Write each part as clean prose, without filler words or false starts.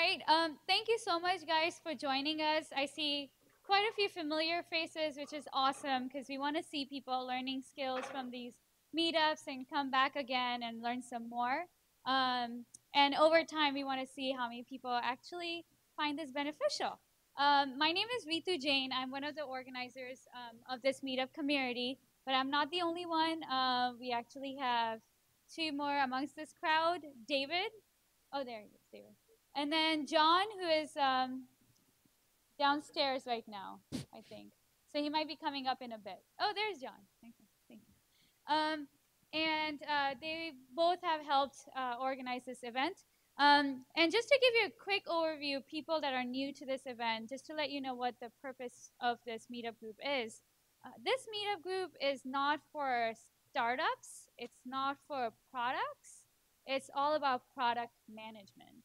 right. Thank you so much, guys, for joining us. I see quite a few familiar faces, which is awesome because we want to see people learning skills from these meetups and come back again and learn some more. And over time, we want to see how many people actually find this beneficial. My name is Ritu Jain. I'm one of the organizers of this meetup community, but I'm not the only one. We actually have two more amongst this crowd. David. Oh, there he is, David. And then John, who is downstairs right now, I think. So he might be coming up in a bit. Oh, there's John. Thank you. And they both have helped organize this event. And just to give you a quick overview, people that are new to this event, just to let you know what the purpose of this meetup group is. This meetup group is not for startups. It's not for products. It's all about product management.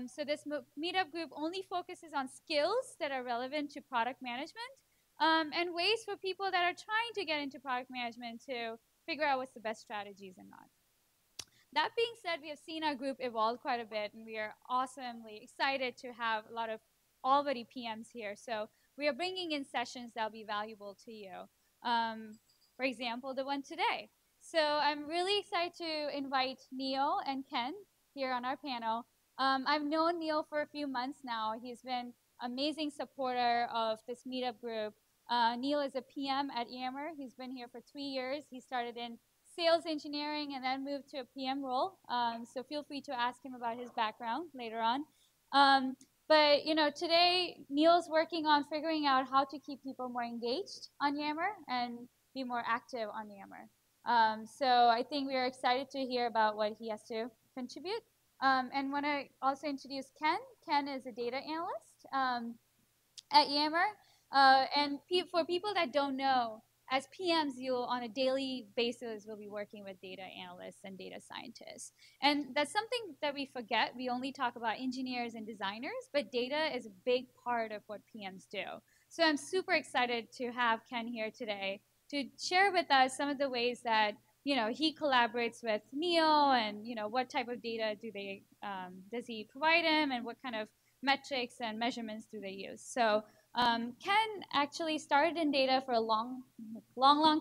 So this meetup group only focuses on skills that are relevant to product management and ways for people that are trying to get into product management to figure out what's the best strategies and not. That being said, we have seen our group evolve quite a bit, and we are awesomely excited to have a lot of already PMs here. So we are bringing in sessions that will be valuable to you. For example, the one today. So I'm really excited to invite Neil and Ken here on our panel. I've known Neil for a few months now. He's been an amazing supporter of this meetup group. Neil is a PM at Yammer. He's been here for 3 years. He started in sales engineering and then moved to a PM role. So feel free to ask him about his background later on. But you know, today Neil's working on figuring out how to keep people more engaged on Yammer and be more active on Yammer. So I think we are excited to hear about what he has to contribute. And want to also introduce Ken. Ken is a data analyst at Yammer. And for people that don't know, as PMs, you'll on a daily basis will be working with data analysts and data scientists. And that's something that we forget. We only talk about engineers and designers, but data is a big part of what PMs do. So I'm super excited to have Ken here today to share with us some of the ways that he collaborates with Neil, and what type of data does he provide him, and what kind of metrics and measurements do they use. So Ken actually started in data for a long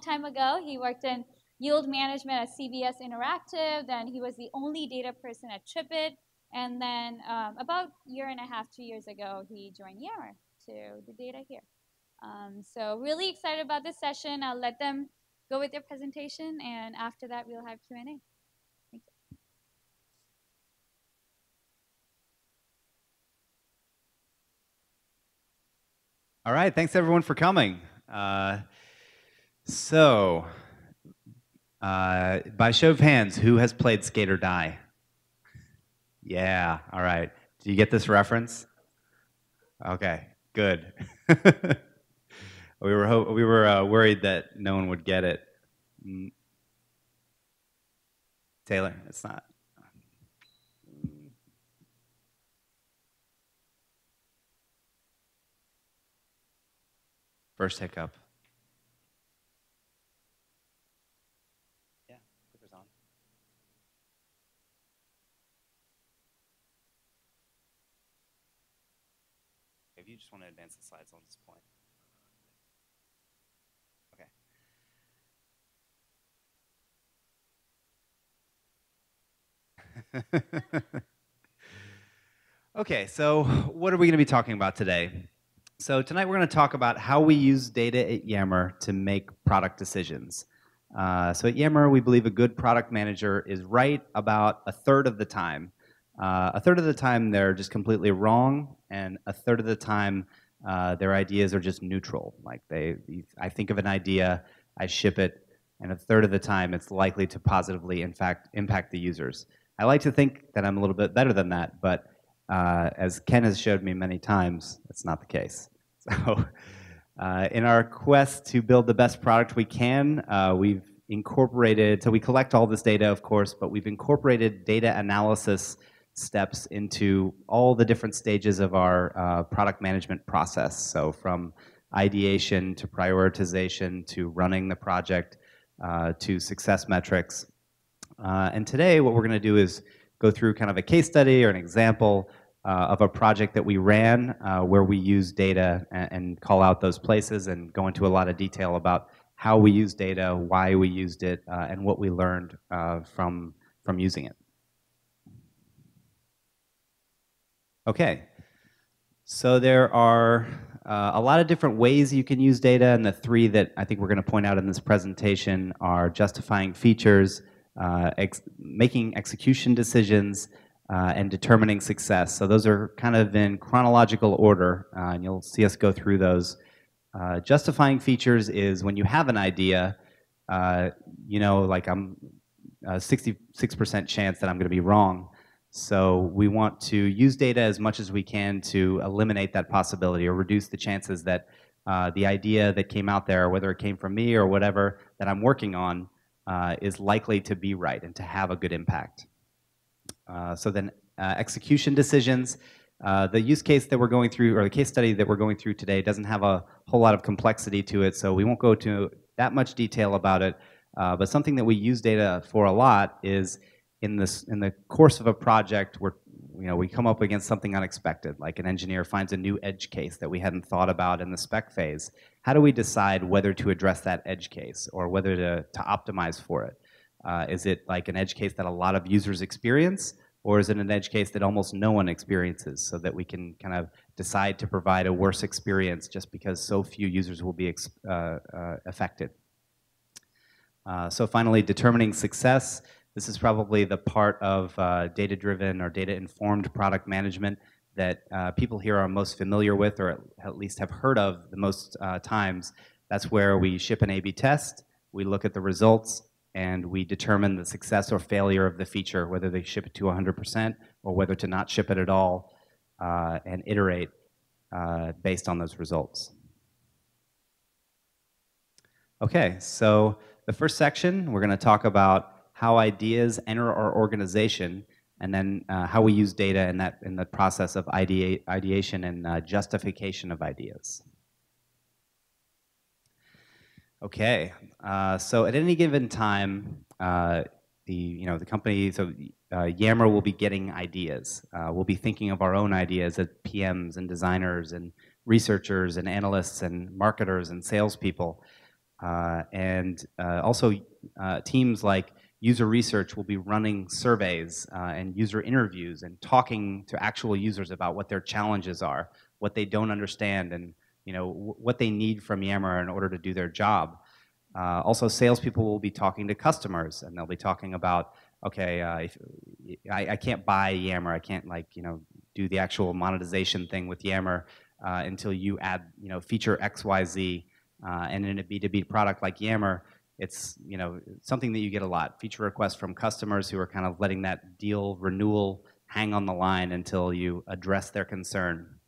time ago. He worked in yield management at CBS Interactive. Then he was the only data person at TripIt. And then about a year and a half, 2 years ago, he joined Yammer to do data here. So really excited about this session. I'll let them go with their presentation, and after that, we'll have Q&A. Thank you. All right, thanks everyone for coming. By show of hands, who has played Skate or Die? Yeah, all right. Do you get this reference? Okay, good. We were worried that no one would get it. Taylor, it's not. First hiccup. Yeah, clicker's on. If you just want to advance the slides, I'll just point. Okay, so what are we going to be talking about today? So tonight we're going to talk about how we use data at Yammer to make product decisions. So at Yammer, we believe a good product manager is right about a third of the time. A third of the time they're just completely wrong, and a third of the time their ideas are just neutral. Like I think of an idea, I ship it, and a third of the time it's likely to positively, in fact, impact the users. I like to think that I'm a little bit better than that, but as Ken has showed me many times, that's not the case. So in our quest to build the best product we can, we've incorporated, so we collect all this data, of course, but we've incorporated data analysis steps into all the different stages of our product management process. So from ideation to prioritization to running the project to success metrics. And today what we're going to do is go through kind of a case study or an example of a project that we ran where we use data and call out those places and go into a lot of detail about how we use data, why we used it, and what we learned from using it. Okay, so there are a lot of different ways you can use data, and the three that I think we're going to point out in this presentation are justifying features, making execution decisions, and determining success. So those are kind of in chronological order, and you'll see us go through those. Justifying features is when you have an idea, like I'm 66% chance that I'm going to be wrong. So we want to use data as much as we can to eliminate that possibility or reduce the chances that the idea that came out there, whether it came from me or whatever that I'm working on, is likely to be right and to have a good impact. So then execution decisions. The use case that we're going through, or the case study that we're going through today, doesn't have a whole lot of complexity to it, so we won't go to that much detail about it. But something that we use data for a lot is in the course of a project where we come up against something unexpected, like an engineer finds a new edge case that we hadn't thought about in the spec phase. How do we decide whether to address that edge case or whether to optimize for it? Is it like an edge case that a lot of users experience, or is it an edge case that almost no one experiences, so that we can kind of decide to provide a worse experience just because so few users will be affected? So finally, determining success. This is probably the part of data-driven or data-informed product management that people here are most familiar with, or at least have heard of the most times. That's where we ship an A/B test, we look at the results, and we determine the success or failure of the feature, whether they ship it to 100% or whether to not ship it at all, and iterate based on those results. Okay, so the first section, we're going to talk about how ideas enter our organization, and then how we use data in the process of ideation and justification of ideas. Okay, so at any given time, the company, so Yammer will be getting ideas. We'll be thinking of our own ideas as PMs and designers and researchers and analysts and marketers and salespeople. And also teams like user research will be running surveys and user interviews and talking to actual users about what their challenges are, what they don't understand, and what they need from Yammer in order to do their job. Also, salespeople will be talking to customers, and they'll be talking about, okay, I can't buy Yammer, I can't do the actual monetization thing with Yammer until you add feature XYZ. And in a B2B product like Yammer, it's something that you get a lot. Feature requests from customers who are kind of letting that deal renewal hang on the line until you address their concern.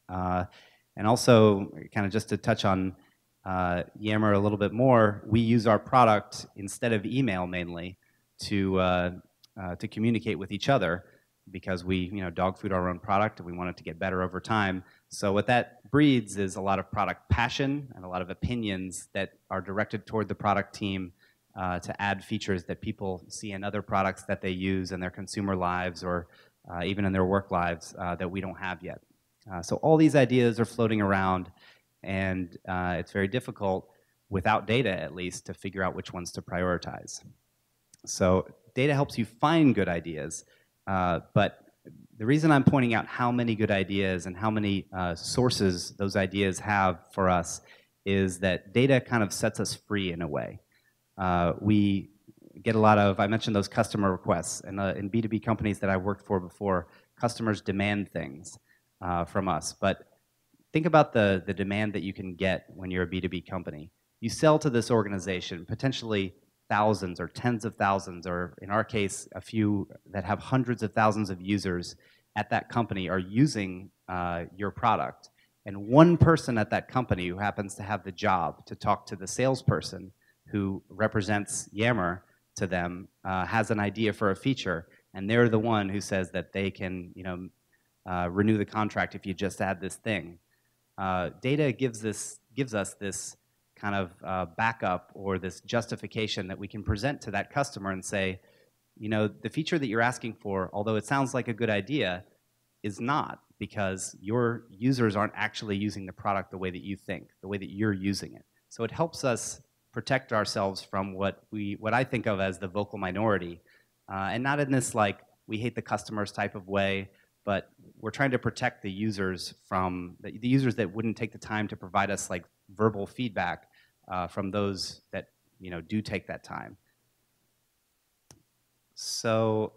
And also, kind of just to touch on Yammer a little bit more, we use our product instead of email mainly to communicate with each other, because we dog food our own product and we want it to get better over time. So what that breeds is a lot of product passion and a lot of opinions that are directed toward the product team to add features that people see in other products that they use in their consumer lives or even in their work lives that we don't have yet. So all these ideas are floating around, and it's very difficult, without data at least, to figure out which ones to prioritize. So data helps you find good ideas, but the reason I'm pointing out how many good ideas and how many sources those ideas have for us is that data kind of sets us free in a way. We get a lot of, I mentioned those customer requests, and in B2B companies that I've worked for before, customers demand things from us. But think about the demand that you can get when you're a B2B company. You sell to this organization, potentially thousands or tens of thousands, or in our case, a few that have hundreds of thousands of users at that company are using your product. And one person at that company who happens to have the job to talk to the salesperson who represents Yammer to them has an idea for a feature, and they're the one who says that they can renew the contract if you just add this thing. Data gives us this kind of backup or this justification that we can present to that customer and say, the feature that you're asking for, although it sounds like a good idea, is not, because your users aren't actually using the product the way that you think, the way that you're using it. So it helps us protect ourselves from what I think of as the vocal minority, and not in this like we hate the customers type of way, but we're trying to protect the users from the users that wouldn't take the time to provide us like verbal feedback from those that do take that time. So.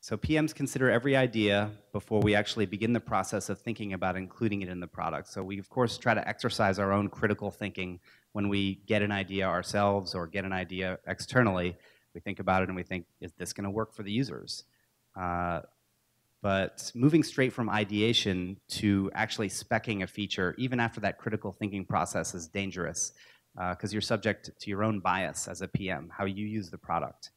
So PMs consider every idea before we actually begin the process of thinking about including it in the product. So we, of course, try to exercise our own critical thinking when we get an idea ourselves or get an idea externally. We think about it and we think, is this going to work for the users? But moving straight from ideation to actually speccing a feature, even after that critical thinking process, is dangerous because you're subject to your own bias as a PM, how you use the product.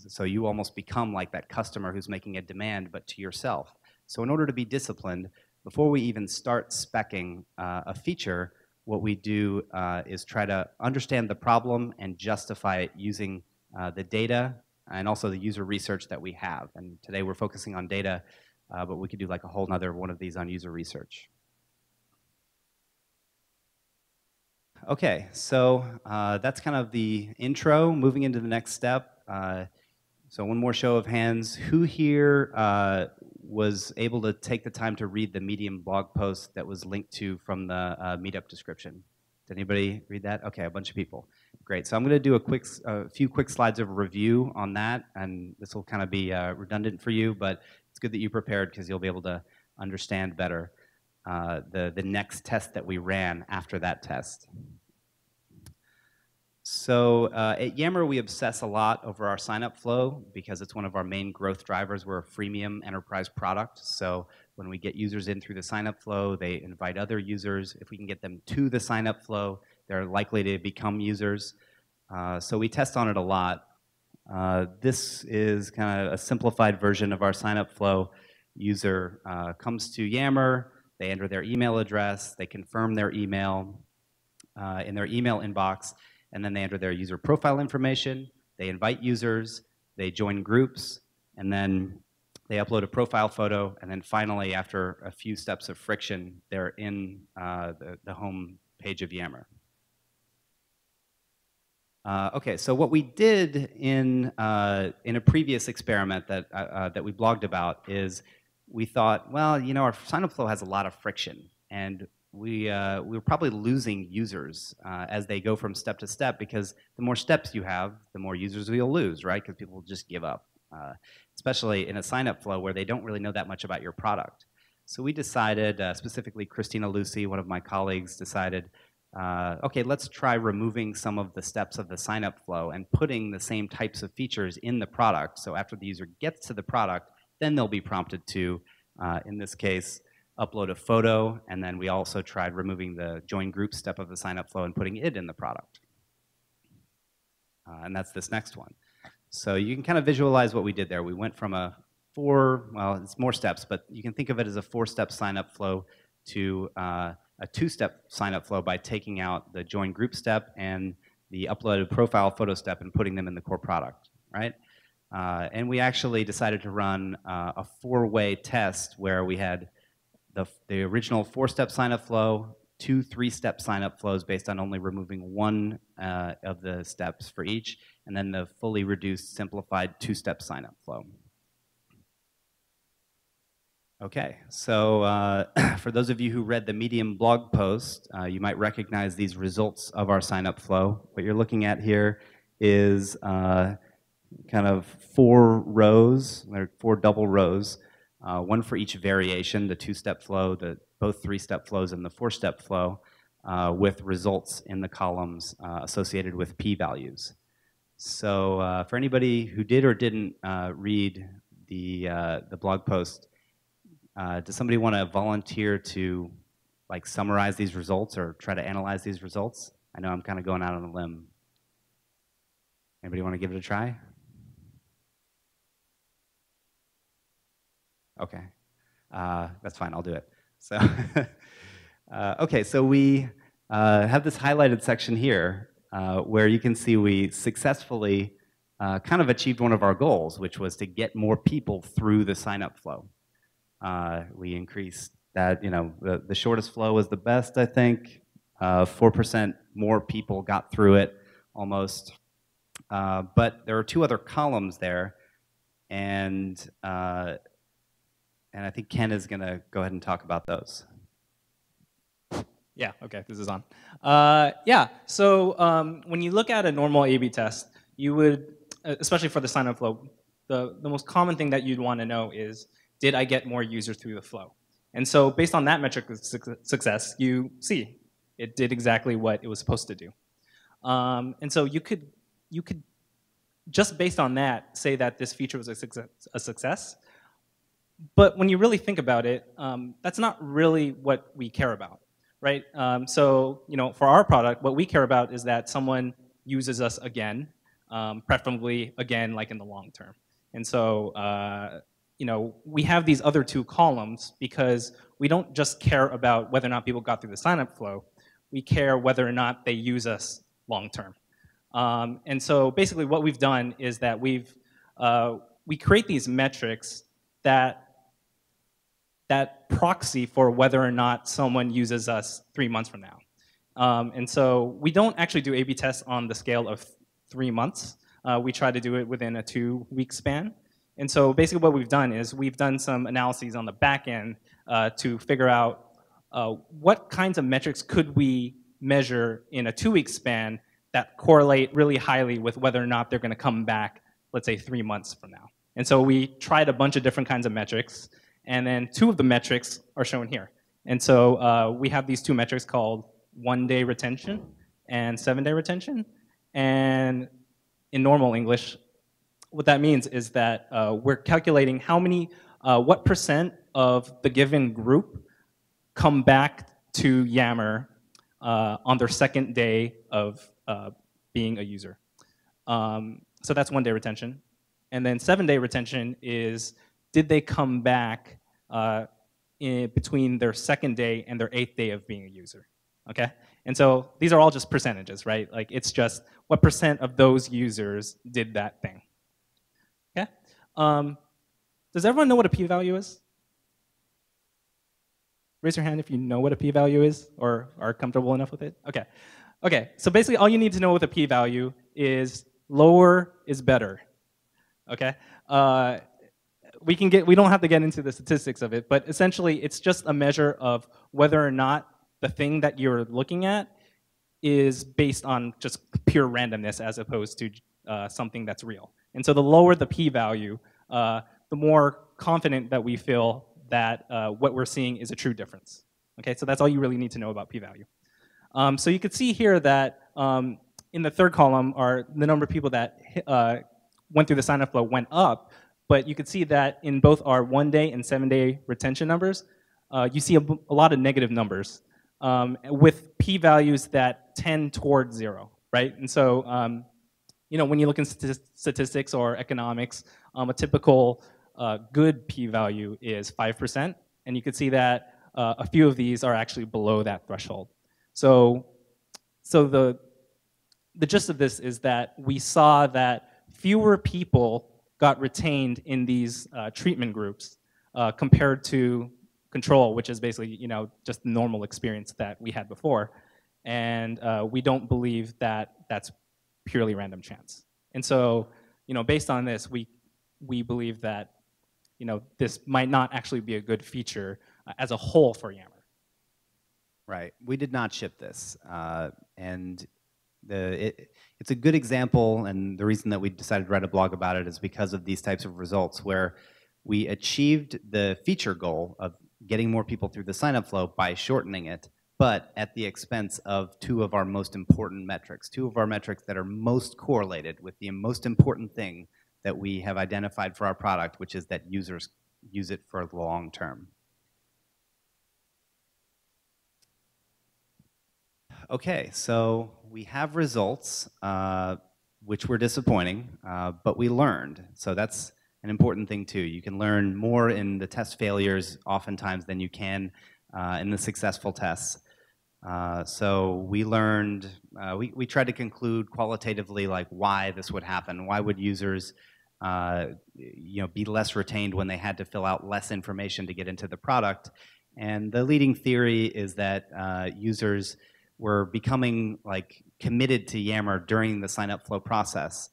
So you almost become like that customer who's making a demand, but to yourself. So in order to be disciplined, before we even start speccing a feature, what we do is try to understand the problem and justify it using the data and also the user research that we have. And today we're focusing on data, but we could do like a whole nother one of these on user research. Okay, so that's kind of the intro. Moving into the next step. So one more show of hands. Who here was able to take the time to read the Medium blog post that was linked to from the meetup description? Did anybody read that? Okay, a bunch of people. Great. So I'm going to do a few quick slides of review on that, and this will kind of be redundant for you, but it's good that you prepared because you'll be able to understand better the next test that we ran after that test. So at Yammer, we obsess a lot over our sign-up flow because it's one of our main growth drivers. We're a freemium enterprise product. So when we get users in through the sign-up flow, they invite other users. If we can get them to the sign-up flow, they're likely to become users. So we test on it a lot. This is kind of a simplified version of our sign-up flow. User comes to Yammer, they enter their email address, they confirm their email in their email inbox, and then they enter their user profile information, they invite users, they join groups, and then they upload a profile photo, and then finally, after a few steps of friction, they're in the home page of Yammer. Okay, so what we did in a previous experiment that we blogged about is we thought, well, our sign-up flow has a lot of friction, and we were probably losing users as they go from step to step, because the more steps you have, the more users you'll lose, right? Because people will just give up, especially in a sign-up flow where they don't really know that much about your product. So we decided, specifically Christina Lucy, one of my colleagues, decided, okay, let's try removing some of the steps of the sign-up flow and putting the same types of features in the product. So after the user gets to the product, then they'll be prompted to, in this case, upload a photo, and then we also tried removing the join group step of the sign-up flow and putting it in the product. And that's this next one. So you can kind of visualize what we did there. We went from well, it's more steps, but you can think of it as a 4-step sign-up flow to a 2-step sign-up flow by taking out the join group step and the uploaded profile photo step and putting them in the core product, right? And we actually decided to run a 4-way test where we had the original 4-step sign-up flow, 2 3-step sign-up flows based on only removing one of the steps for each, and then the fully reduced, simplified 2-step sign-up flow. Okay, so for those of you who read the Medium blog post, you might recognize these results of our sign-up flow. What you're looking at here is kind of 4 rows, there are 4 double rows, one for each variation, the 2-step flow, both 3-step flows, and the 4-step flow, with results in the columns associated with p-values. So for anybody who did or didn't read the blog post, does somebody want to volunteer to summarize these results or try to analyze these results? I know I'm kind of going out on a limb. Anybody want to give it a try? Okay, that's fine. I'll do it. So, okay, so we have this highlighted section here where you can see we successfully kind of achieved one of our goals, which was to get more people through the sign-up flow. We increased that, the shortest flow was the best, I think. 4% more people got through it almost. But there are two other columns there, and I think Ken is going to go ahead and talk about those. Yeah, okay, this is on. Yeah, so when you look at a normal A/B test, you would, especially for the sign-up flow, the most common thing that you'd want to know is, did I get more users through the flow? And so based on that metric of success, you see it did exactly what it was supposed to do. And so you could just based on that say that this feature was a success. But when you really think about it, that's not really what we care about, right? So for our product, what we care about is that someone uses us again, preferably again, like in the long term. And so we have these other two columns because we don't just care about whether or not people got through the sign-up flow. We care whether or not they use us long term. And so basically what we've done is that we create these metrics that proxy for whether or not someone uses us 3 months from now. And so we don't actually do A/B tests on the scale of 3 months. We try to do it within a 2-week span. And so basically what we've done is we've done some analyses on the back end to figure out what kinds of metrics could we measure in a 2-week span that correlate really highly with whether or not they're going to come back, let's say 3 months from now. And so we tried a bunch of different kinds of metrics, and then 2 of the metrics are shown here. And so we have these 2 metrics called 1-day retention and 7-day retention. And in normal English, what that means is that we're calculating what percent of the given group come back to Yammer on their second day of being a user. So that's 1-day retention. And then 7-day retention is, did they come back between their second day and their 8th day of being a user? Okay? And so these are all just percentages, right? Like it's just what percent of those users did that thing. Okay? Does everyone know what a p-value is? Raise your hand if you know what a p-value is or are comfortable enough with it. Okay. Okay, so basically all you need to know with a p-value is lower is better. Okay? We don't have to get into the statistics of it, but essentially it's just a measure of whether or not the thing that you're looking at is based on just pure randomness as opposed to something that's real. And so the lower the p-value, the more confident that we feel that what we're seeing is a true difference. Okay, so that's all you really need to know about p-value. So you can see here that in the third column are the number of people that went through the sign-up flow went up, but you can see that in both our 1-day and 7-day retention numbers, you see a lot of negative numbers with p-values that tend toward 0, right? And so when you look in statistics or economics, a typical good p-value is 5%, and you can see that a few of these are actually below that threshold. So the gist of this is that we saw that fewer people got retained in these treatment groups compared to control, which is basically just the normal experience that we had before. And we don't believe that that's purely random chance. And so based on this, we believe that this might not actually be a good feature as a whole for Yammer. Right. We did not ship this. And it's a good example, and the reason that we decided to write a blog about it is because of these types of results where we achieved the feature goal of getting more people through the sign-up flow by shortening it, but at the expense of 2 of our most important metrics, 2 of our metrics that are most correlated with the most important thing that we have identified for our product, which is that users use it for the long term. Okay, so we have results, which were disappointing, but we learned. So that's an important thing too. You can learn more in the test failures oftentimes than you can in the successful tests. So we learned, we tried to conclude qualitatively like why this would happen. Why would users, be less retained when they had to fill out less information to get into the product? And the leading theory is that users were becoming like committed to Yammer during the sign-up flow process.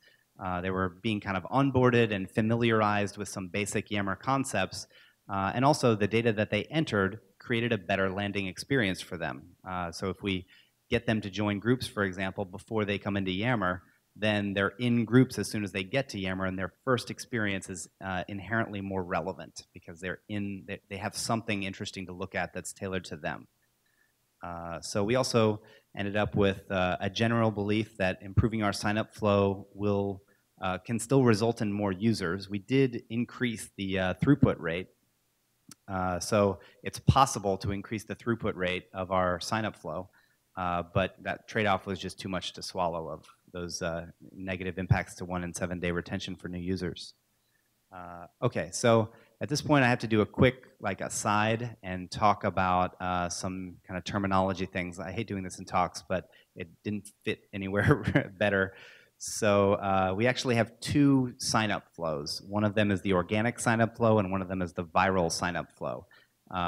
They were being kind of onboarded and familiarized with some basic Yammer concepts, and also the data that they entered created a better landing experience for them. So if we get them to join groups, for example, before they come into Yammer, then they're in groups as soon as they get to Yammer, and their first experience is inherently more relevant because they have something interesting to look at that's tailored to them. So we also ended up with a general belief that improving our sign-up flow can still result in more users. We did increase the throughput rate. So it's possible to increase the throughput rate of our sign-up flow, but that trade-off was just too much to swallow of those negative impacts to 1 in 7 day retention for new users. Okay, so at this point I have to do a quick aside and talk about some kind of terminology things. I hate doing this in talks, but it didn't fit anywhere better. So we actually have 2 sign-up flows. One of them is the organic sign-up flow, and one of them is the viral sign-up flow.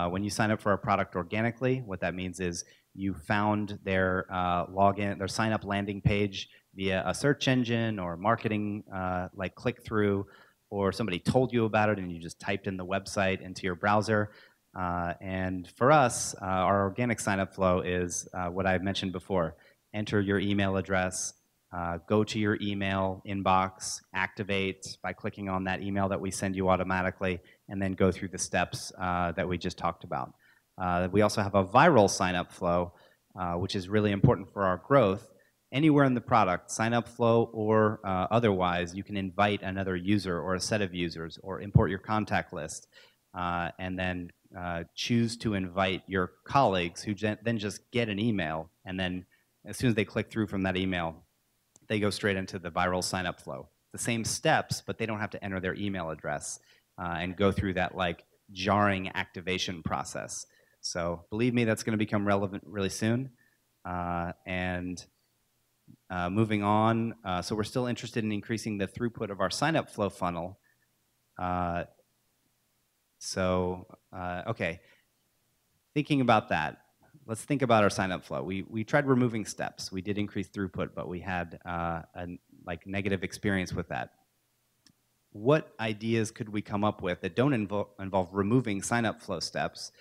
When you sign up for a product organically, what that means is you found their login, their sign-up landing page via a search engine or marketing like click-through, or somebody told you about it and you just typed in the website into your browser. And for us, our organic sign-up flow is what I mentioned before. Enter your email address, go to your email inbox, activate by clicking on that email that we send you automatically, and then go through the steps that we just talked about. We also have a viral sign-up flow, which is really important for our growth. Anywhere in the product, sign-up flow or otherwise, you can invite another user or a set of users or import your contact list, and then choose to invite your colleagues who then just get an email, and then as soon as they click through from that email, they go straight into the viral sign-up flow. The same steps, but they don't have to enter their email address and go through that jarring activation process. So believe me, that's going to become relevant really soon. Moving on, so we're still interested in increasing the throughput of our sign-up flow funnel. Okay, thinking about that, let's think about our sign-up flow. We tried removing steps. We did increase throughput, but we had a negative experience with that. What ideas could we come up with that don't involve removing sign-up flow steps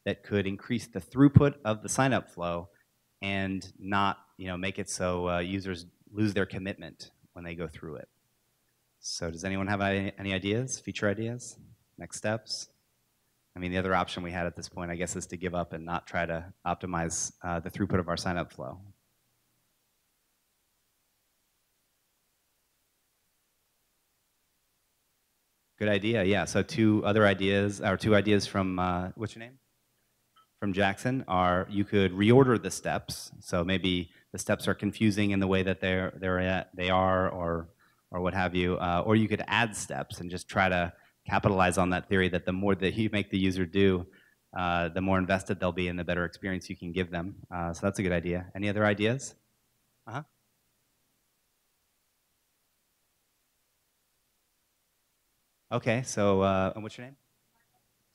that could increase the throughput of the sign-up flow and not make it so users lose their commitment when they go through it? So does anyone have any ideas, feature ideas, next steps? I mean, the other option we had at this point, I guess, is to give up and not try to optimize the throughput of our sign-up flow. Good idea, yeah. So 2 ideas from, what's your name? From Jackson are you could reorder the steps. So maybe the steps are confusing in the way that they are, or what have you. Or you could add steps and just try to capitalize on that theory that the more that you make the user do, the more invested they'll be and the better experience you can give them. So that's a good idea. Any other ideas? Uh-huh. Okay, so and what's your name?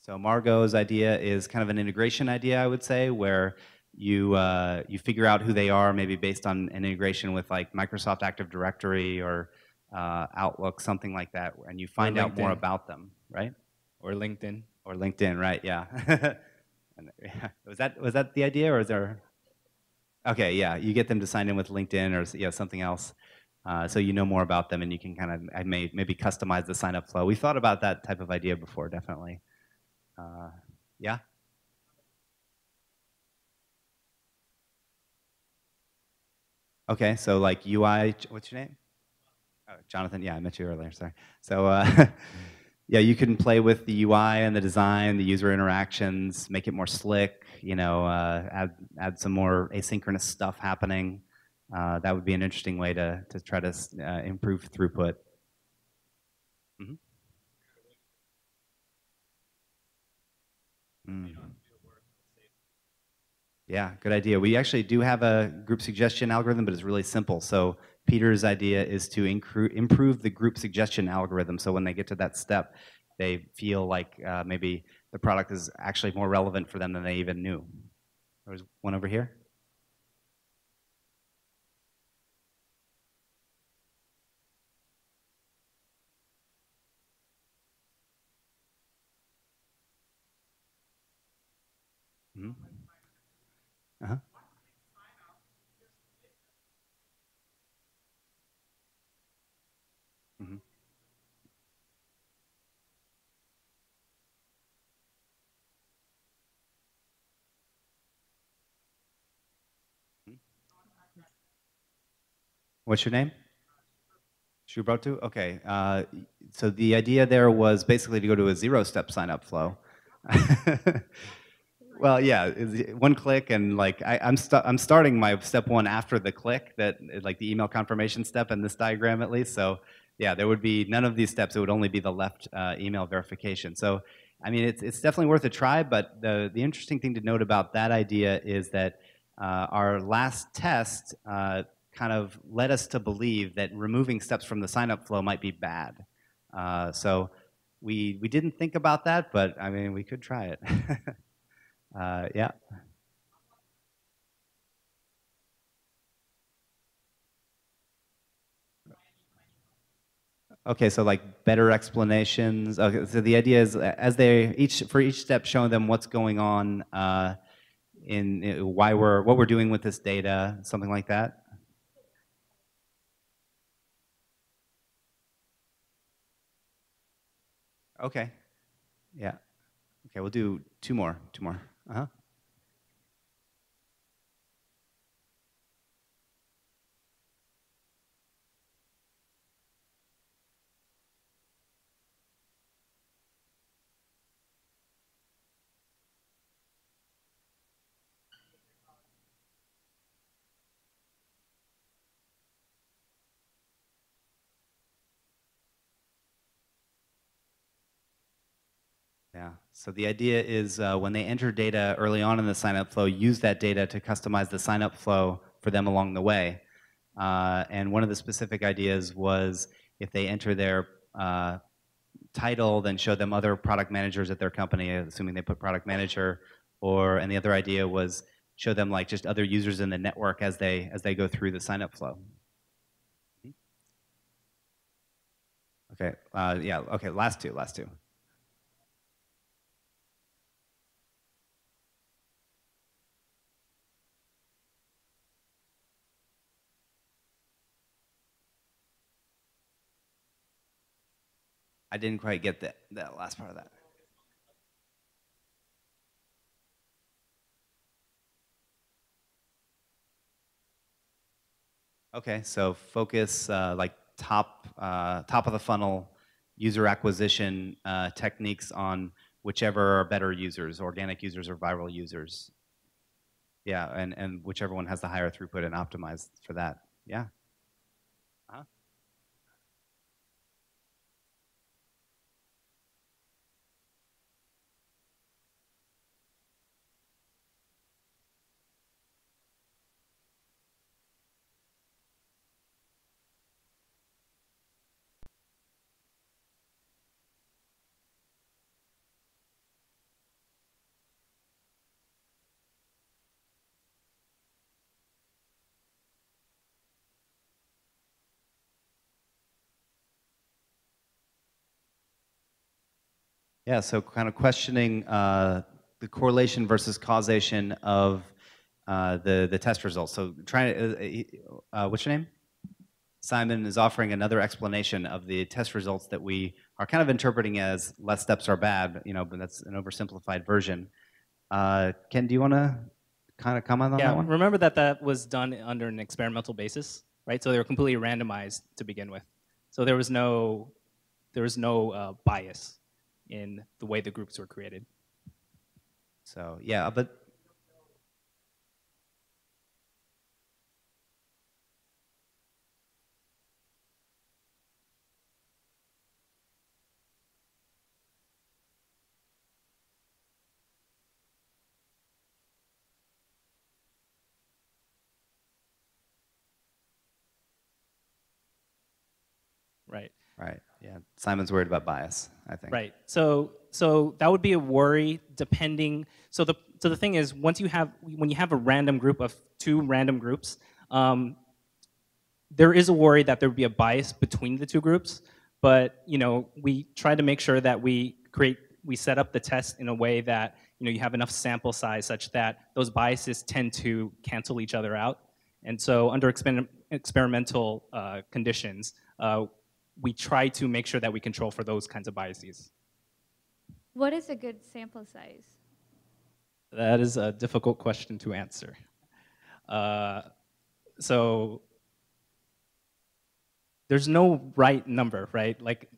So Margot's idea is kind of an integration idea, I would say, where you figure out who they are, maybe based on an integration with Microsoft Active Directory or Outlook, something like that, and you find out more about them, right? Or LinkedIn. Or LinkedIn, right? Yeah. Was that the idea, or is there? Okay, yeah, you get them to sign in with LinkedIn or something else, so you know more about them, and you can kind of maybe customize the sign-up flow. We thought about that type of idea before, definitely. Yeah. Okay, so UI, what's your name? Oh, Jonathan. Yeah, I met you earlier. Sorry. So yeah, you can play with the UI and the design, the user interactions, make it more slick. Add some more asynchronous stuff happening. That would be an interesting way to try to improve throughput. Mm-hmm. Mm. Yeah, good idea. We actually do have a group suggestion algorithm, but it's really simple. So Peter's idea is to improve the group suggestion algorithm. So when they get to that step, they feel like maybe the product is actually more relevant for them than they even knew. There's one over here. Mm-hmm. Uh-huh. Mm-hmm. What's your name? Shubrotu? Okay. So the idea there was basically to go to a zero-step sign-up flow. Well, yeah, one click and like I'm starting my step one after the click that like the email confirmation step in this diagram at least. So yeah, there would be none of these steps. It would only be the left email verification. So I mean, it's definitely worth a try. But the interesting thing to note about that idea is that our last test kind of led us to believe that removing steps from the sign up flow might be bad. So we didn't think about that, but I mean, we could try it. Yeah. Okay, so like better explanations. Okay, so the idea is as they each for each step showing them what's going on in why we're what we're doing with this data, something like that. Okay. Yeah. Okay, we'll do two more. Two more. Uh-huh. Yeah. So the idea is when they enter data early on in the sign-up flow, use that data to customize the sign-up flow for them along the way. And one of the specific ideas was if they enter their title, then show them other product managers at their company, assuming they put product manager, or and the other idea was show them like just other users in the network as they go through the sign-up flow. Okay. Yeah. Okay. Last two. Last two. I didn't quite get that last part of that. Okay, so focus like top of the funnel user acquisition techniques on whichever are better users, organic users or viral users. Yeah, and whichever one has the higher throughput and optimized for that. Yeah. Uh-huh. Yeah, so kind of questioning the correlation versus causation of the test results. So trying to, what's your name? Simon is offering another explanation of the test results that we are kind of interpreting as less steps are bad, but that's an oversimplified version. Ken, do you want to kind of comment on that Yeah, one? remember that that was done under an experimental basis, right? So they were completely randomized to begin with. So there was no bias in the way the groups were created. So yeah, but right? Right. Yeah. Simon's worried about bias, I think. Right. So that would be a worry depending. So the thing is, when you have a random group of two random groups, there is a worry that there would be a bias between the two groups. But we try to make sure that we set up the test in a way that you have enough sample size such that those biases tend to cancel each other out. And so under experimental conditions, we try to make sure that we control for those kinds of biases. What is a good sample size? That is a difficult question to answer. So there's no right number, right? Like,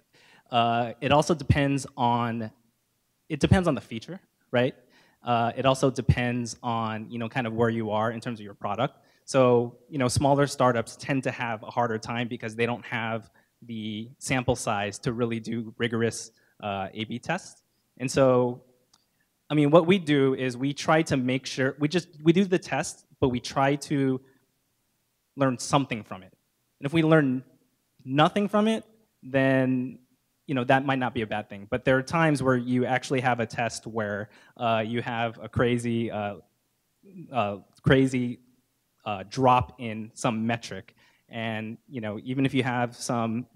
it also depends on the feature, right? It also depends on kind of where you are in terms of your product. So smaller startups tend to have a harder time because they don't have the sample size to really do rigorous A/B tests. And so, I mean, what we do is we try to make sure we do the test, but we try to learn something from it. And if we learn nothing from it, then that might not be a bad thing. But there are times where you actually have a test where you have a crazy drop in some metric, and even if you have some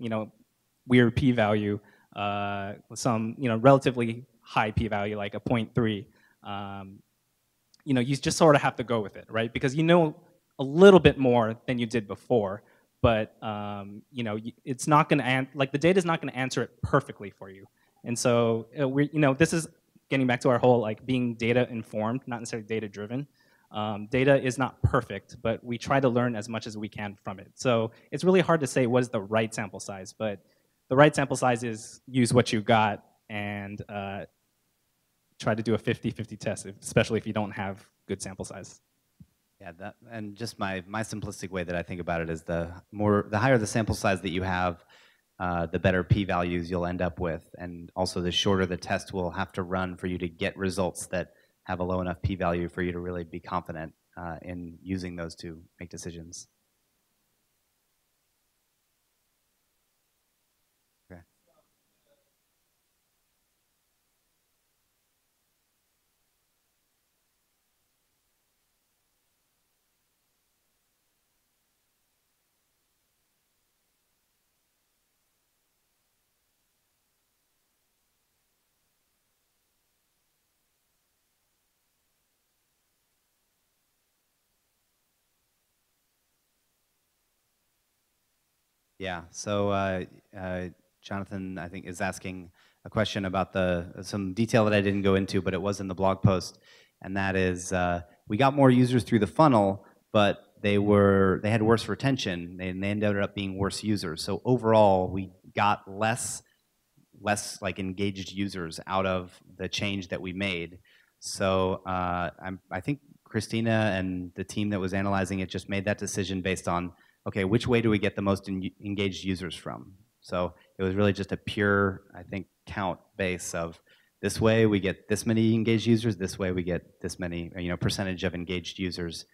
weird p-value, some relatively high p-value like a 0.3, you just sort of have to go with it, right? Because a little bit more than you did before, but it's not going to the data is not going to answer it perfectly for you. And so this is getting back to our whole being data informed, not necessarily data driven. Data is not perfect, but we try to learn as much as we can from it. So it's really hard to say what is the right sample size, but the right sample size is use what you got and try to do a 50-50 test, especially if you don't have good sample size. Yeah, and just my simplistic way that I think about it is the higher the sample size that you have, the better p-values you'll end up with, and also the shorter the test will have to run for you to get results that have a low enough p-value for you to really be confident in using those to make decisions. Okay. Yeah, so Jonathan, I think, is asking a question about some detail that I didn't go into, but it was in the blog post, and that is we got more users through the funnel, but they had worse retention, and they ended up being worse users. So overall, we got less like engaged users out of the change that we made. So I think Christina and the team that was analyzing it just made that decision based on, okay, which way do we get the most engaged users from? So it was really just a pure, I think, count base of this way we get this many engaged users, this way we get this many, percentage of engaged users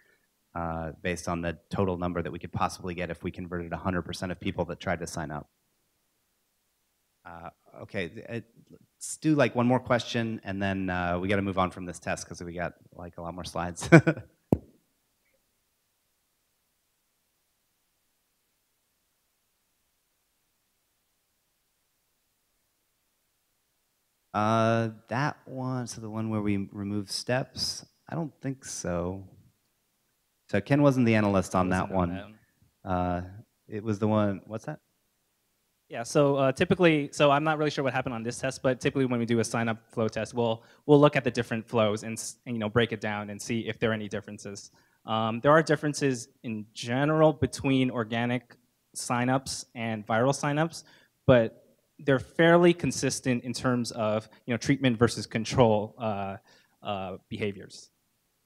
based on the total number that we could possibly get if we converted 100% of people that tried to sign up. Okay, let's do like one more question, and then we got to move on from this test because we got like a lot more slides. That one, so the one where we remove steps, I don't think so. So Ken wasn't the analyst on that one. It was the one, what's that? Yeah, so typically, so I'm not really sure what happened on this test, but typically when we do a sign-up flow test, we'll look at the different flows and break it down and see if there are any differences. There are differences in general between organic signups and viral signups, but they're fairly consistent in terms of treatment versus control behaviors.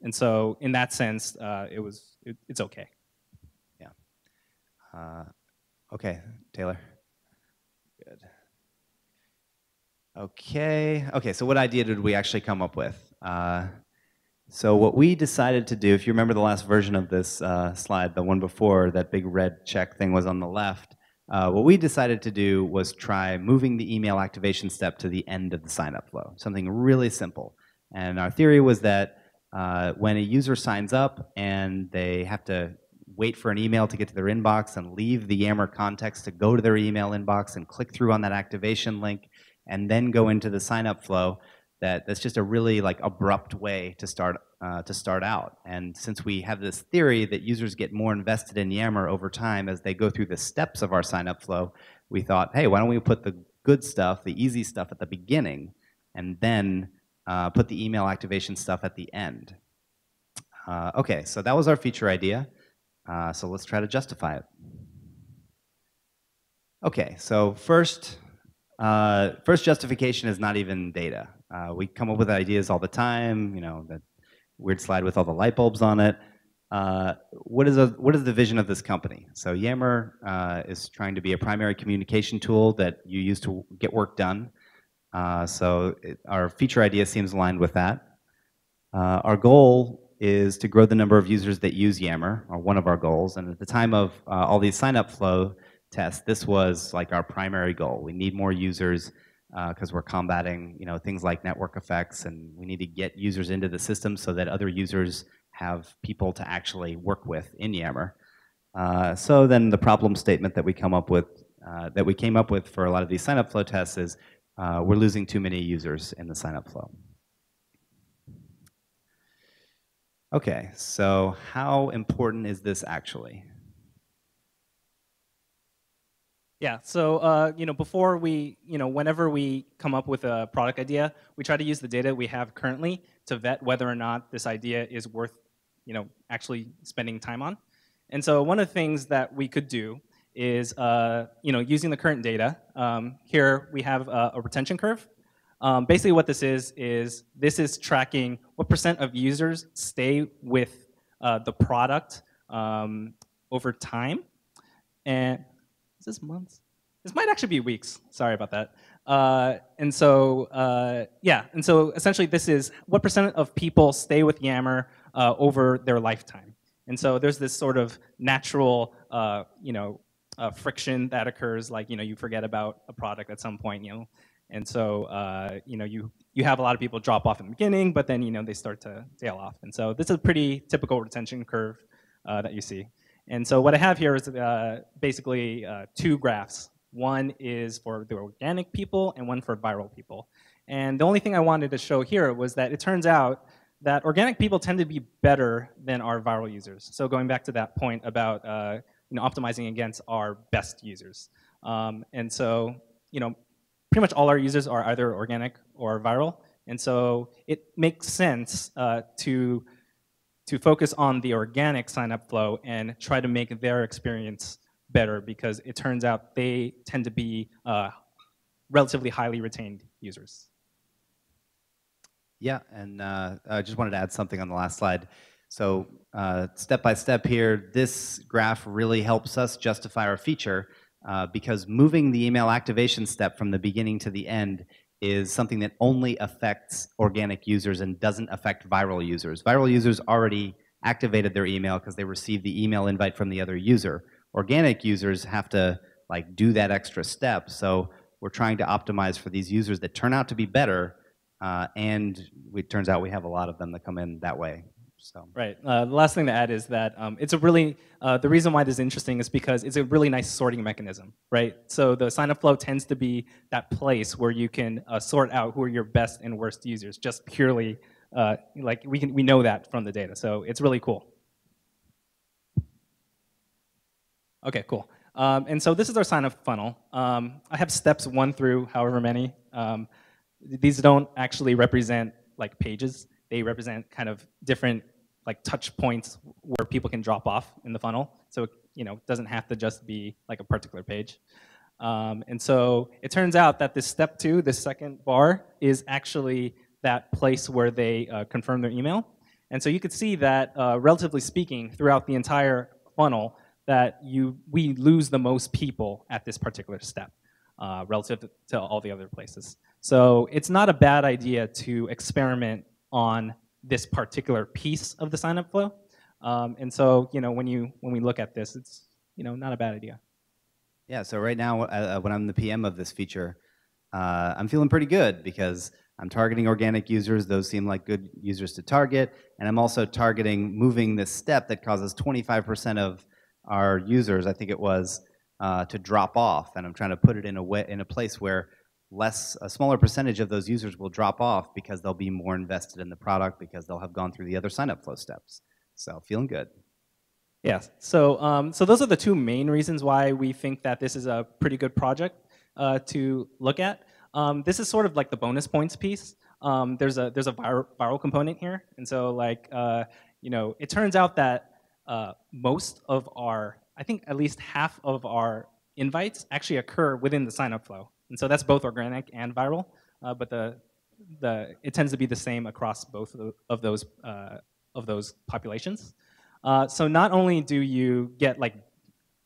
And so in that sense, it's okay. Yeah. Okay, Taylor. Good. Okay, so what idea did we actually come up with? So what we decided to do, if you remember the last version of this slide, the one before, that big red check thing was on the left. What we decided to do was try moving the email activation step to the end of the sign-up flow, something really simple. And our theory was that when a user signs up and they have to wait for an email to get to their inbox and leave the Yammer context to go to their email inbox and click through on that activation link and then go into the sign-up flow, that's just a really like abrupt way to start out. And since we have this theory that users get more invested in Yammer over time as they go through the steps of our sign-up flow, we thought, hey, why don't we put the good stuff, the easy stuff at the beginning, and then put the email activation stuff at the end. Okay, so that was our feature idea. So let's try to justify it. Okay, so first justification is not even data. We come up with ideas all the time, you know, that weird slide with all the light bulbs on it. What is the vision of this company? So Yammer is trying to be a primary communication tool that you use to get work done. Our feature idea seems aligned with that. Our goal is to grow the number of users that use Yammer, or one of our goals. And at the time of all these sign-up flow tests, this was like our primary goal. We need more users because we're combating, you know, things like network effects, and we need to get users into the system so that other users have people to actually work with in Yammer. So then the problem statement that we came up with for a lot of these sign-up flow tests is we're losing too many users in the sign-up flow. Okay, so how important is this actually? Yeah, so you know, before we, you know, whenever we come up with a product idea, we try to use the data we have currently to vet whether or not this idea is worth, you know, actually spending time on. And so one of the things that we could do is, you know, using the current data. Here we have a retention curve. Basically, what this is tracking what % of users stay with the product over time. And is this months? This might actually be weeks. Sorry about that. And so essentially this is what % of people stay with Yammer over their lifetime. And so there's this sort of natural, you know, friction that occurs, like, you know, you forget about a product at some point, you know. And so, you know, you have a lot of people drop off in the beginning, but then, you know, they start to tail off. And so this is a pretty typical retention curve that you see. And so what I have here is basically two graphs. One is for the organic people and one for viral people. And the only thing I wanted to show here was that it turns out that organic people tend to be better than our viral users. So going back to that point about you know, optimizing against our best users. And so, you know, pretty much all our users are either organic or viral. And so it makes sense to focus on the organic sign-up flow and try to make their experience better, because it turns out they tend to be relatively highly retained users. Yeah, and I just wanted to add something on the last slide. So step by step here, this graph really helps us justify our feature because moving the email activation step from the beginning to the end is something that only affects organic users and doesn't affect viral users. Viral users already activated their email because they received the email invite from the other user. Organic users have to like do that extra step. So we're trying to optimize for these users that turn out to be better, and it turns out we have a lot of them that come in that way. So. Right. The last thing to add is that it's a really, the reason why this is interesting is because it's a really nice sorting mechanism, right? So the sign-up flow tends to be that place where you can sort out who are your best and worst users, just purely, like we know that from the data. So it's really cool. Okay, cool. And so this is our sign-up funnel. I have steps 1 through however many. These don't actually represent like pages. They represent kind of different like touch points where people can drop off in the funnel. So, you know, it doesn't have to just be like a particular page. And so it turns out that this step 2, this second bar, is actually that place where they confirm their email. And so you could see that, relatively speaking, throughout the entire funnel, that we lose the most people at this particular step relative to all the other places. So it's not a bad idea to experiment on this particular piece of the sign-up flow. And so, you know, when we look at this, it's, you know, not a bad idea. Yeah, so right now, when I'm the PM of this feature, I'm feeling pretty good because I'm targeting organic users. Those seem like good users to target. And I'm also targeting moving this step that causes 25% of our users, I think it was, to drop off. And I'm trying to put it in a place where a smaller percentage of those users will drop off because they'll be more invested in the product because they'll have gone through the other sign-up flow steps. So feeling good. Yes. So those are the two main reasons why we think that this is a pretty good project to look at. This is sort of like the bonus points piece. There's a viral component here, and so like it turns out that most of our, I think at least half of our invites actually occur within the sign-up flow, and so that's both organic and viral. But it tends to be the same across both of those populations. So not only do you get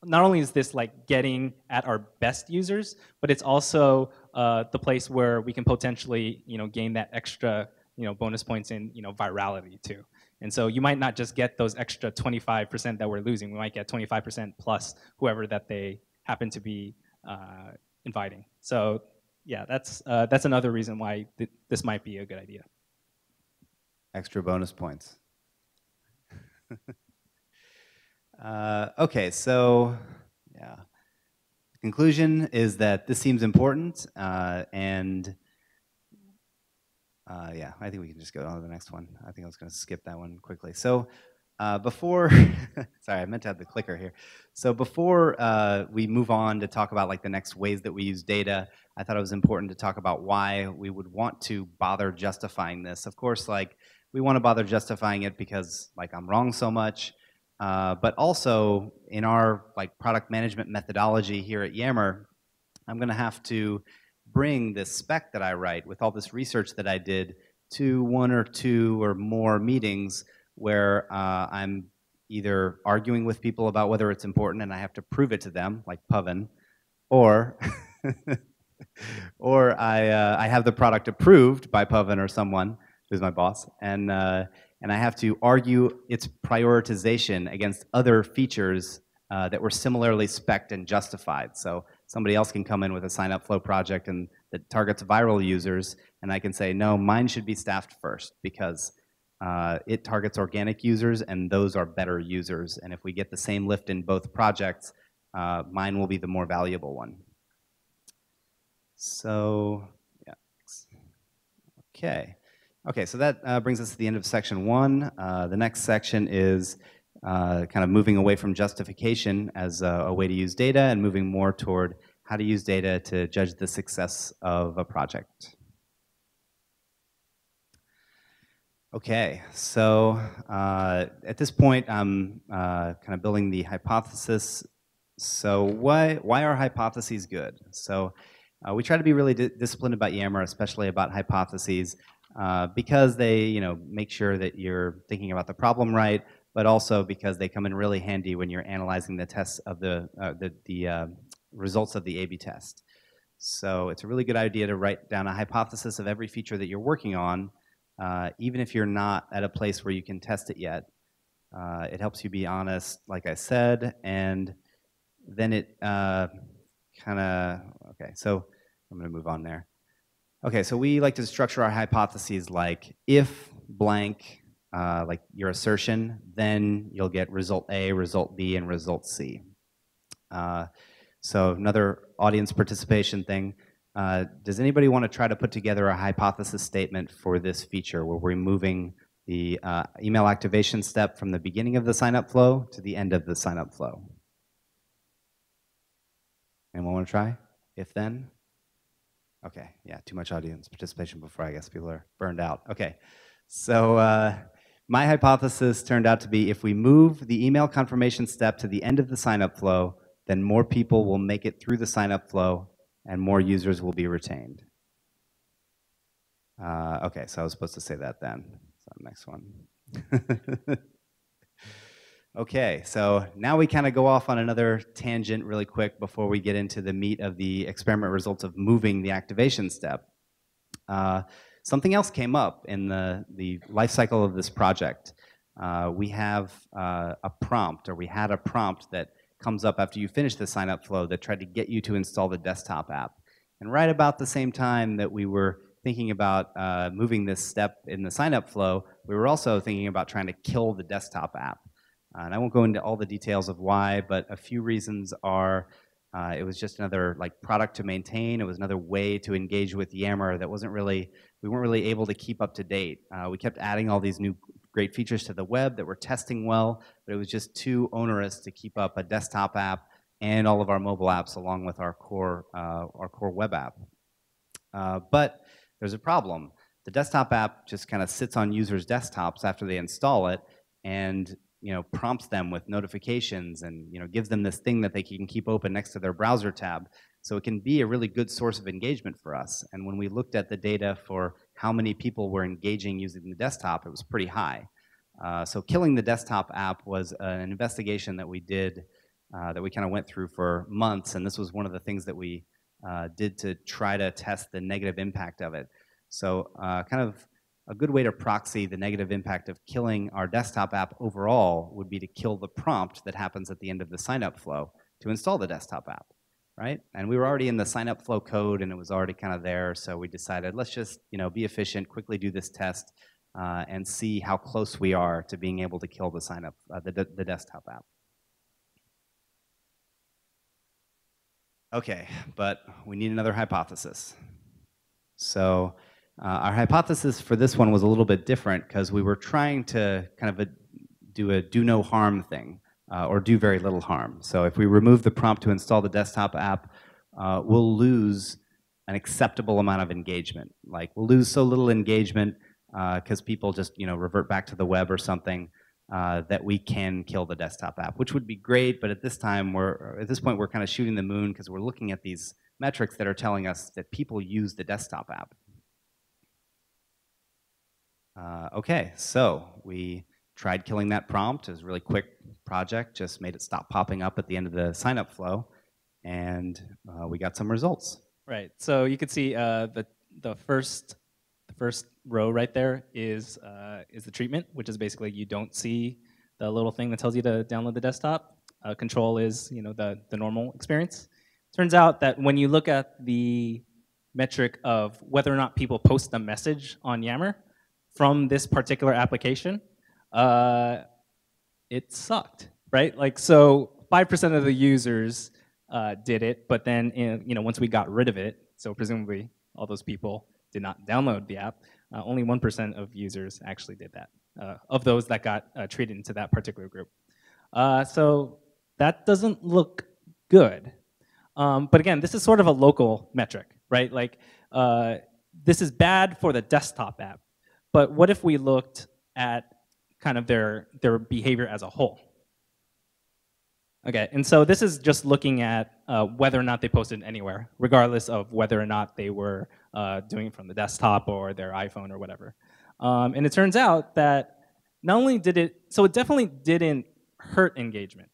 not only is this like getting at our best users, but it's also the place where we can potentially gain that extra bonus points in virality too. And so you might not just get those extra 25% that we're losing. We might get 25% plus whoever that they happen to be inviting. So yeah, that's another reason why this might be a good idea. Extra bonus points. Okay, so yeah. The conclusion is that this seems important, and yeah, I think we can just go on to the next one. I think I was going to skip that one quickly. So before, sorry, I meant to have the clicker here. So before we move on to talk about like the next ways that we use data, I thought it was important to talk about why we would want to bother justifying this. Of course, like we want to bother justifying it because like I'm wrong so much. But also in our like product management methodology here at Yammer, I'm going to have to bring this spec that I write with all this research that I did to one or two or more meetings where I'm either arguing with people about whether it's important and I have to prove it to them, like Pavan, or or I have the product approved by Pavan or someone who's my boss, and I have to argue its prioritization against other features that were similarly spec'd and justified. So somebody else can come in with a sign-up flow project and that targets viral users, and I can say, no, mine should be staffed first because it targets organic users, and those are better users. And if we get the same lift in both projects, mine will be the more valuable one. So, yeah. Okay. Okay, so that brings us to the end of section 1. The next section is kind of moving away from justification as a way to use data and moving more toward how to use data to judge the success of a project. Okay, so at this point, I'm kind of building the hypothesis. So why are hypotheses good? So we try to be really disciplined about Yammer, especially about hypotheses, because they make sure that you're thinking about the problem right, but also because they come in really handy when you're analyzing the tests of the results of the A/B test. So it's a really good idea to write down a hypothesis of every feature that you're working on, even if you're not at a place where you can test it yet. It helps you be honest, like I said, and then it okay, so I'm going to move on there. Okay, so we like to structure our hypotheses like if blank, like your assertion, then you'll get result A, result B, and result C. So another audience participation thing. Does anybody want to try to put together a hypothesis statement for this feature where we're moving the email activation step from the beginning of the sign-up flow to the end of the sign-up flow? Anyone want to try? If then? Okay, yeah, too much audience participation before I guess people are burned out. Okay, so my hypothesis turned out to be if we move the email confirmation step to the end of the sign-up flow, then more people will make it through the sign-up flow and more users will be retained. Okay, so I was supposed to say that then. So next one. Okay, so now we kind of go off on another tangent really quick before we get into the meat of the experiment results of moving the activation step. Something else came up in the life cycle of this project. We have a prompt, or we had a prompt that comes up after you finish the sign up flow that tried to get you to install the desktop app. And right about the same time that we were thinking about moving this step in the sign up flow, we were also thinking about trying to kill the desktop app. And I won't go into all the details of why, but a few reasons are it was just another like product to maintain. It was another way to engage with Yammer that we weren't really able to keep up to date. We kept adding all these new great features to the web that were testing well, but it was just too onerous to keep up a desktop app and all of our mobile apps along with our core web app. But there's a problem. The desktop app just kind of sits on users' desktops after they install it, and prompts them with notifications, and gives them this thing that they can keep open next to their browser tab. So it can be a really good source of engagement for us. And when we looked at the data for how many people were engaging using the desktop, it was pretty high. So killing the desktop app was an investigation that we did, that we kind of went through for months, and this was one of the things that we did to try to test the negative impact of it. So kind of a good way to proxy the negative impact of killing our desktop app overall would be to kill the prompt that happens at the end of the sign-up flow to install the desktop app, right? And we were already in the sign-up flow code, and it was already kind of there, so we decided, let's just be efficient, quickly do this test, and see how close we are to being able to kill the sign-up, the desktop app. Okay, but we need another hypothesis. So our hypothesis for this one was a little bit different because we were trying to kind of do a do no harm thing, or do very little harm. So if we remove the prompt to install the desktop app, we'll lose an acceptable amount of engagement. Like we'll lose so little engagement because people just revert back to the web or something, that we can kill the desktop app, which would be great. But at this point we're kind of shooting the moon because we're looking at these metrics that are telling us that people use the desktop app. Okay, so we tried killing that prompt. It was a really quick project, just made it stop popping up at the end of the sign-up flow, and we got some results. Right. So you could see the first row right there is the treatment, which is basically you don't see the little thing that tells you to download the desktop. Control is the normal experience. Turns out that when you look at the metric of whether or not people post a message on Yammer from this particular application, it sucked, right? Like, so 5% of the users did it, but then once we got rid of it, so presumably all those people did not download the app, only 1% of users actually did that, of those that got treated into that particular group. So that doesn't look good. But again, this is sort of a local metric, right? Like, this is bad for the desktop app, but what if we looked at kind of their behavior as a whole? Okay, and so this is just looking at whether or not they posted anywhere, regardless of whether or not they were doing it from the desktop or their iPhone or whatever. And it turns out that not only did it, so it definitely didn't hurt engagement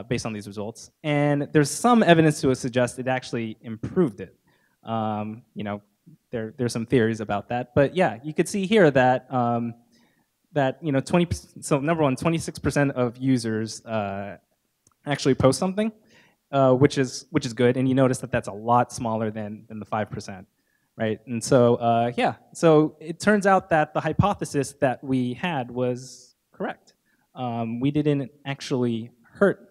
based on these results. And there's some evidence to suggest it actually improved it. There's some theories about that. But yeah, you could see here that, 20%, so number one, 26% of users actually post something, which is good, and you notice that that's a lot smaller than the 5%, right? And so yeah, so it turns out that the hypothesis that we had was correct. We didn't actually hurt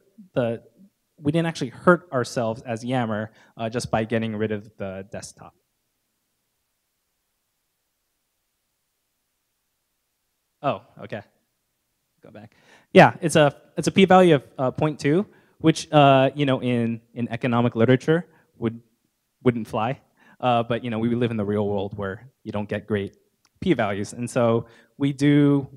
ourselves as Yammer just by getting rid of the desktop. Oh, okay. Go back. Yeah, it's a p-value of 0.2, which in economic literature wouldn't fly. But we live in the real world where you don't get great p-values, and so we do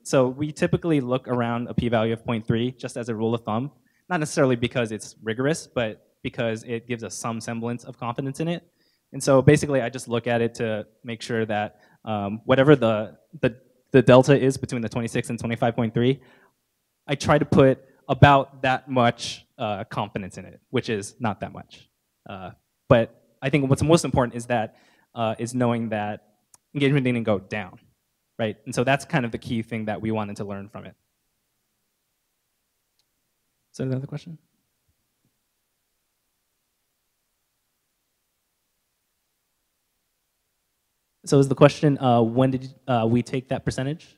so we typically look around a p-value of 0.3 just as a rule of thumb, not necessarily because it's rigorous, but because it gives us some semblance of confidence in it. And so basically, I just look at it to make sure that whatever the delta is between the 26 and 25.3, I try to put about that much confidence in it, which is not that much. But I think what's most important is knowing that engagement didn't go down, right? And so that's kind of the key thing that we wanted to learn from it. Is there another question? So is the question, when did we take that percentage?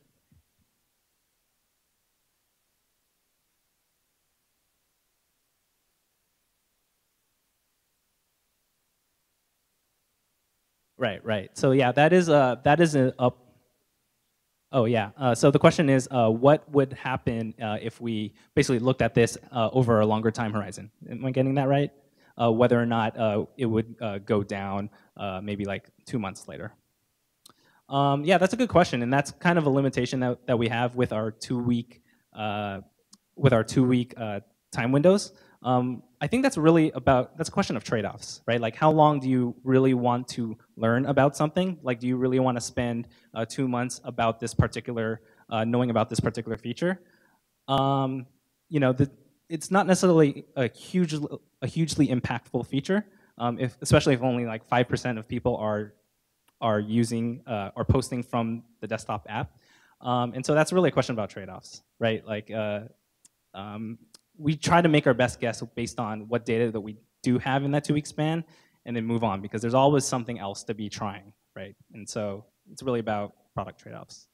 Right, right. So yeah, that is an up. Oh yeah. So the question is, what would happen if we basically looked at this over a longer time horizon? Am I getting that right? Whether or not it would go down maybe like 2 months later. Yeah, that's a good question, and that's kind of a limitation that we have with our 2-week uh, time windows. I think that's a question of trade-offs, right? Like, how long do you really want to learn about something? Like, do you really want to spend 2 months about this particular knowing about this particular feature? Um, you know, it's not necessarily a hugely impactful feature, especially if only like 5% of people are using or posting from the desktop app. And so that's really a question about trade-offs, right? Like we try to make our best guess based on what data that we do have in that 2-week span, and then move on, because there's always something else to be trying, right? And so it's really about product trade-offs.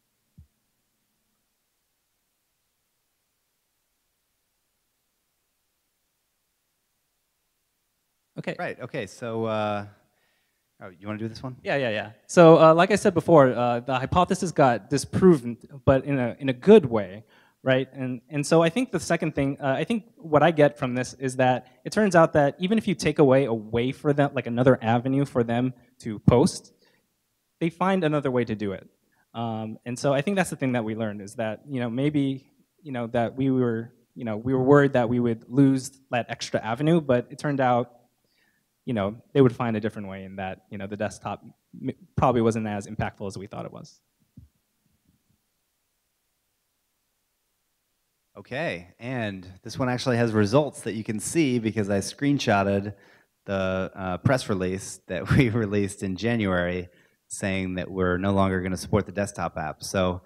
Okay. Right. Okay. So, oh, you want to do this one? Yeah. So, like I said before, the hypothesis got disproven, but in a good way, right? And so I think the second thing, I think what I get from this is that it turns out that even if you take away a way for them, like another avenue for them to post, they find another way to do it. And so I think that's the thing that we learned, is that maybe that we were worried that we would lose that extra avenue, but it turned out they would find a different way, in that the desktop probably wasn't as impactful as we thought it was. Okay, and this one actually has results that you can see because I screenshotted the press release that we released in January saying that we're no longer going to support the desktop app. So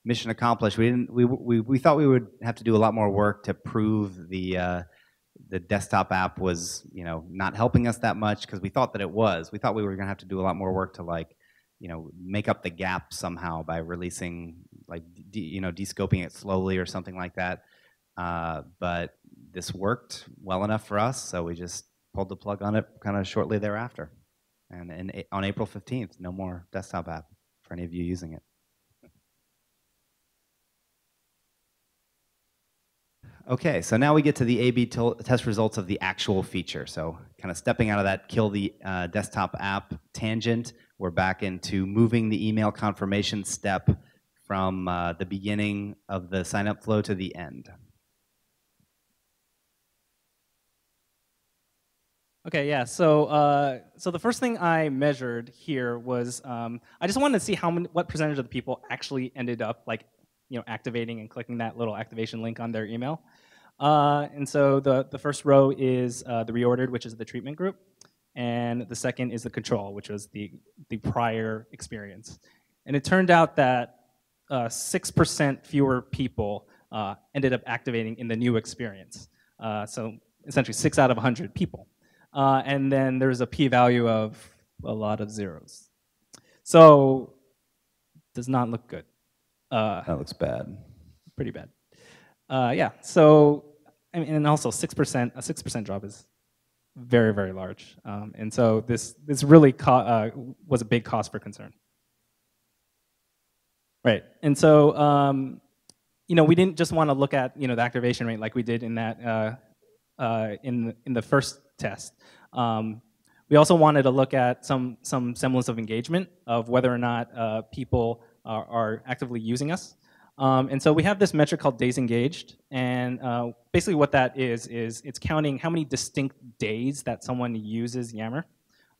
mission accomplished. We thought we would have to do a lot more work to prove the desktop app was not helping us that much, because we thought that it was. We thought we were going to have to do a lot more work to make up the gap somehow by releasing descoping it slowly or something like that. But this worked well enough for us, so we just pulled the plug on it kind of shortly thereafter. And on April 15th, no more desktop app for any of you using it. Okay, so now we get to the A/B test results of the actual feature. So kind of stepping out of that kill the desktop app tangent, we're back into moving the email confirmation step from the beginning of the sign-up flow to the end. Okay, yeah. So the first thing I measured here was I just wanted to see what percentage of the people actually ended up activating and clicking that little activation link on their email. And so the first row is the reordered, which is the treatment group, and the second is the control, which was the prior experience. And it turned out that 6% fewer people ended up activating in the new experience. So essentially 6 out of 100 people. And then there's a p-value of a lot of zeros. So does not look good. That looks bad. Pretty bad. Yeah. So and also 6%. A 6% drop is very, very large. And so this really was a big cause for concern. Right. And so we didn't just want to look at the activation rate like we did in that in the first test. We also wanted to look at some semblance of engagement, of whether or not people are actively using us. And so we have this metric called days engaged, and basically what that is it's counting how many distinct days that someone uses Yammer.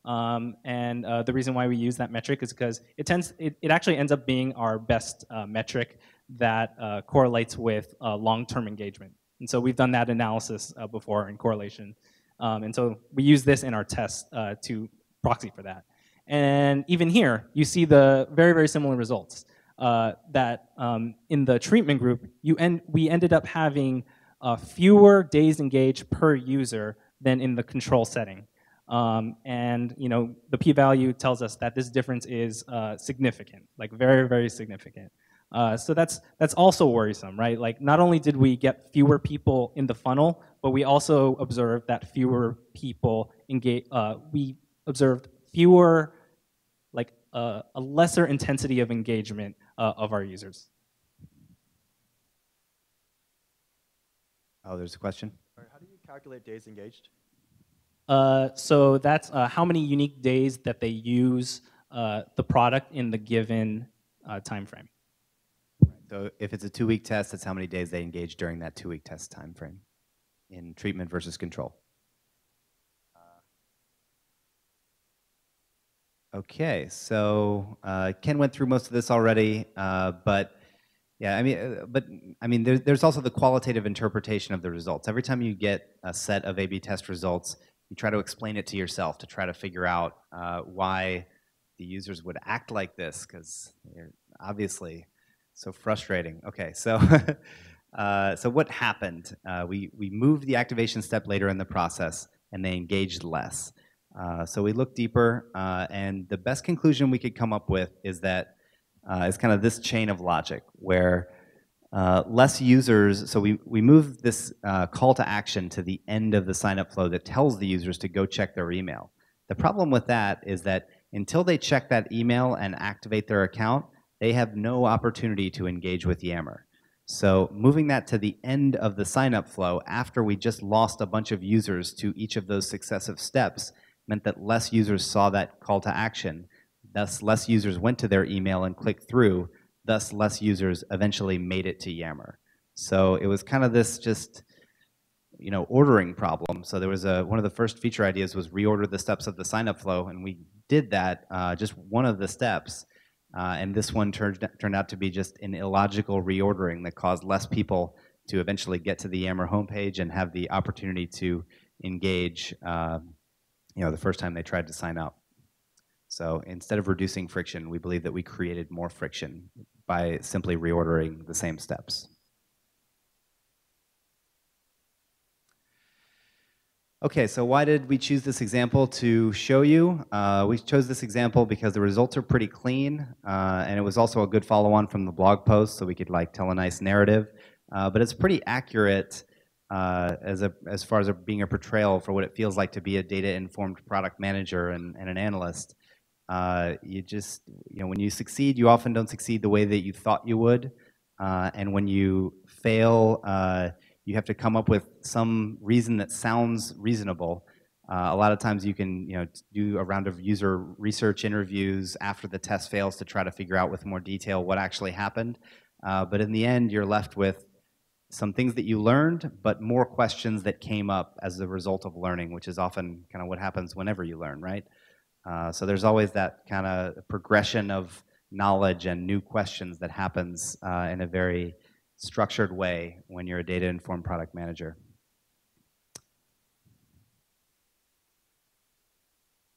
And the reason why we use that metric is because it actually ends up being our best metric that correlates with long-term engagement. And so we've done that analysis before in correlation. And so we use this in our test to proxy for that. And even here, you see the very, very similar results. That in the treatment group, we ended up having fewer days engaged per user than in the control setting. And the p-value tells us that this difference is significant, like very, very significant. So that's also worrisome, right? Like not only did we get fewer people in the funnel, but we also observed that fewer people engage. We observed fewer, like a lesser intensity of engagement of our users. Oh, there's a question. How do you calculate days engaged? So that's how many unique days that they use the product in the given time frame. So if it's a 2-week test, that's how many days they engage during that 2-week test time frame in treatment versus control. Okay, so Ken went through most of this already, but yeah, I mean, there's also the qualitative interpretation of the results. Every time you get a set of A/B test results, you try to explain it to yourself to try to figure out why the users would act like this, because they're obviously so frustrating. Okay, so so what happened? We moved the activation step later in the process, and they engaged less. So we looked deeper, and the best conclusion we could come up with is that it's kind of this chain of logic where less users, so we move this call to action to the end of the sign-up flow that tells the users to go check their email. The problem with that is that until they check that email and activate their account, they have no opportunity to engage with Yammer. So moving that to the end of the sign-up flow after we just lost a bunch of users to each of those successive steps meant that less users saw that call to action. Thus, less users went to their email and clicked through. Thus, less users eventually made it to Yammer. So it was kind of this just, ordering problem. So there was one of the first feature ideas was reorder the steps of the sign-up flow, and we did that, just one of the steps. And this one turned out to be just an illogical reordering that caused less people to eventually get to the Yammer homepage and have the opportunity to engage, the first time they tried to sign up. So instead of reducing friction, we believe that we created more friction by simply reordering the same steps. Okay, so why did we choose this example to show you? We chose this example because the results are pretty clean, and it was also a good follow-on from the blog post, so we could tell a nice narrative. But it's pretty accurate as far as being a portrayal for what it feels like to be a data-informed product manager and an analyst. You just, when you succeed, you often don't succeed the way that you thought you would, and when you fail, you have to come up with some reason that sounds reasonable. A lot of times you can do a round of user research interviews after the test fails to try to figure out with more detail what actually happened. But in the end, you're left with some things that you learned, but more questions that came up as a result of learning, which is often kind of what happens whenever you learn, right? So there's always that kind of progression of knowledge and new questions that happens in a very structured way when you're a data-informed product manager.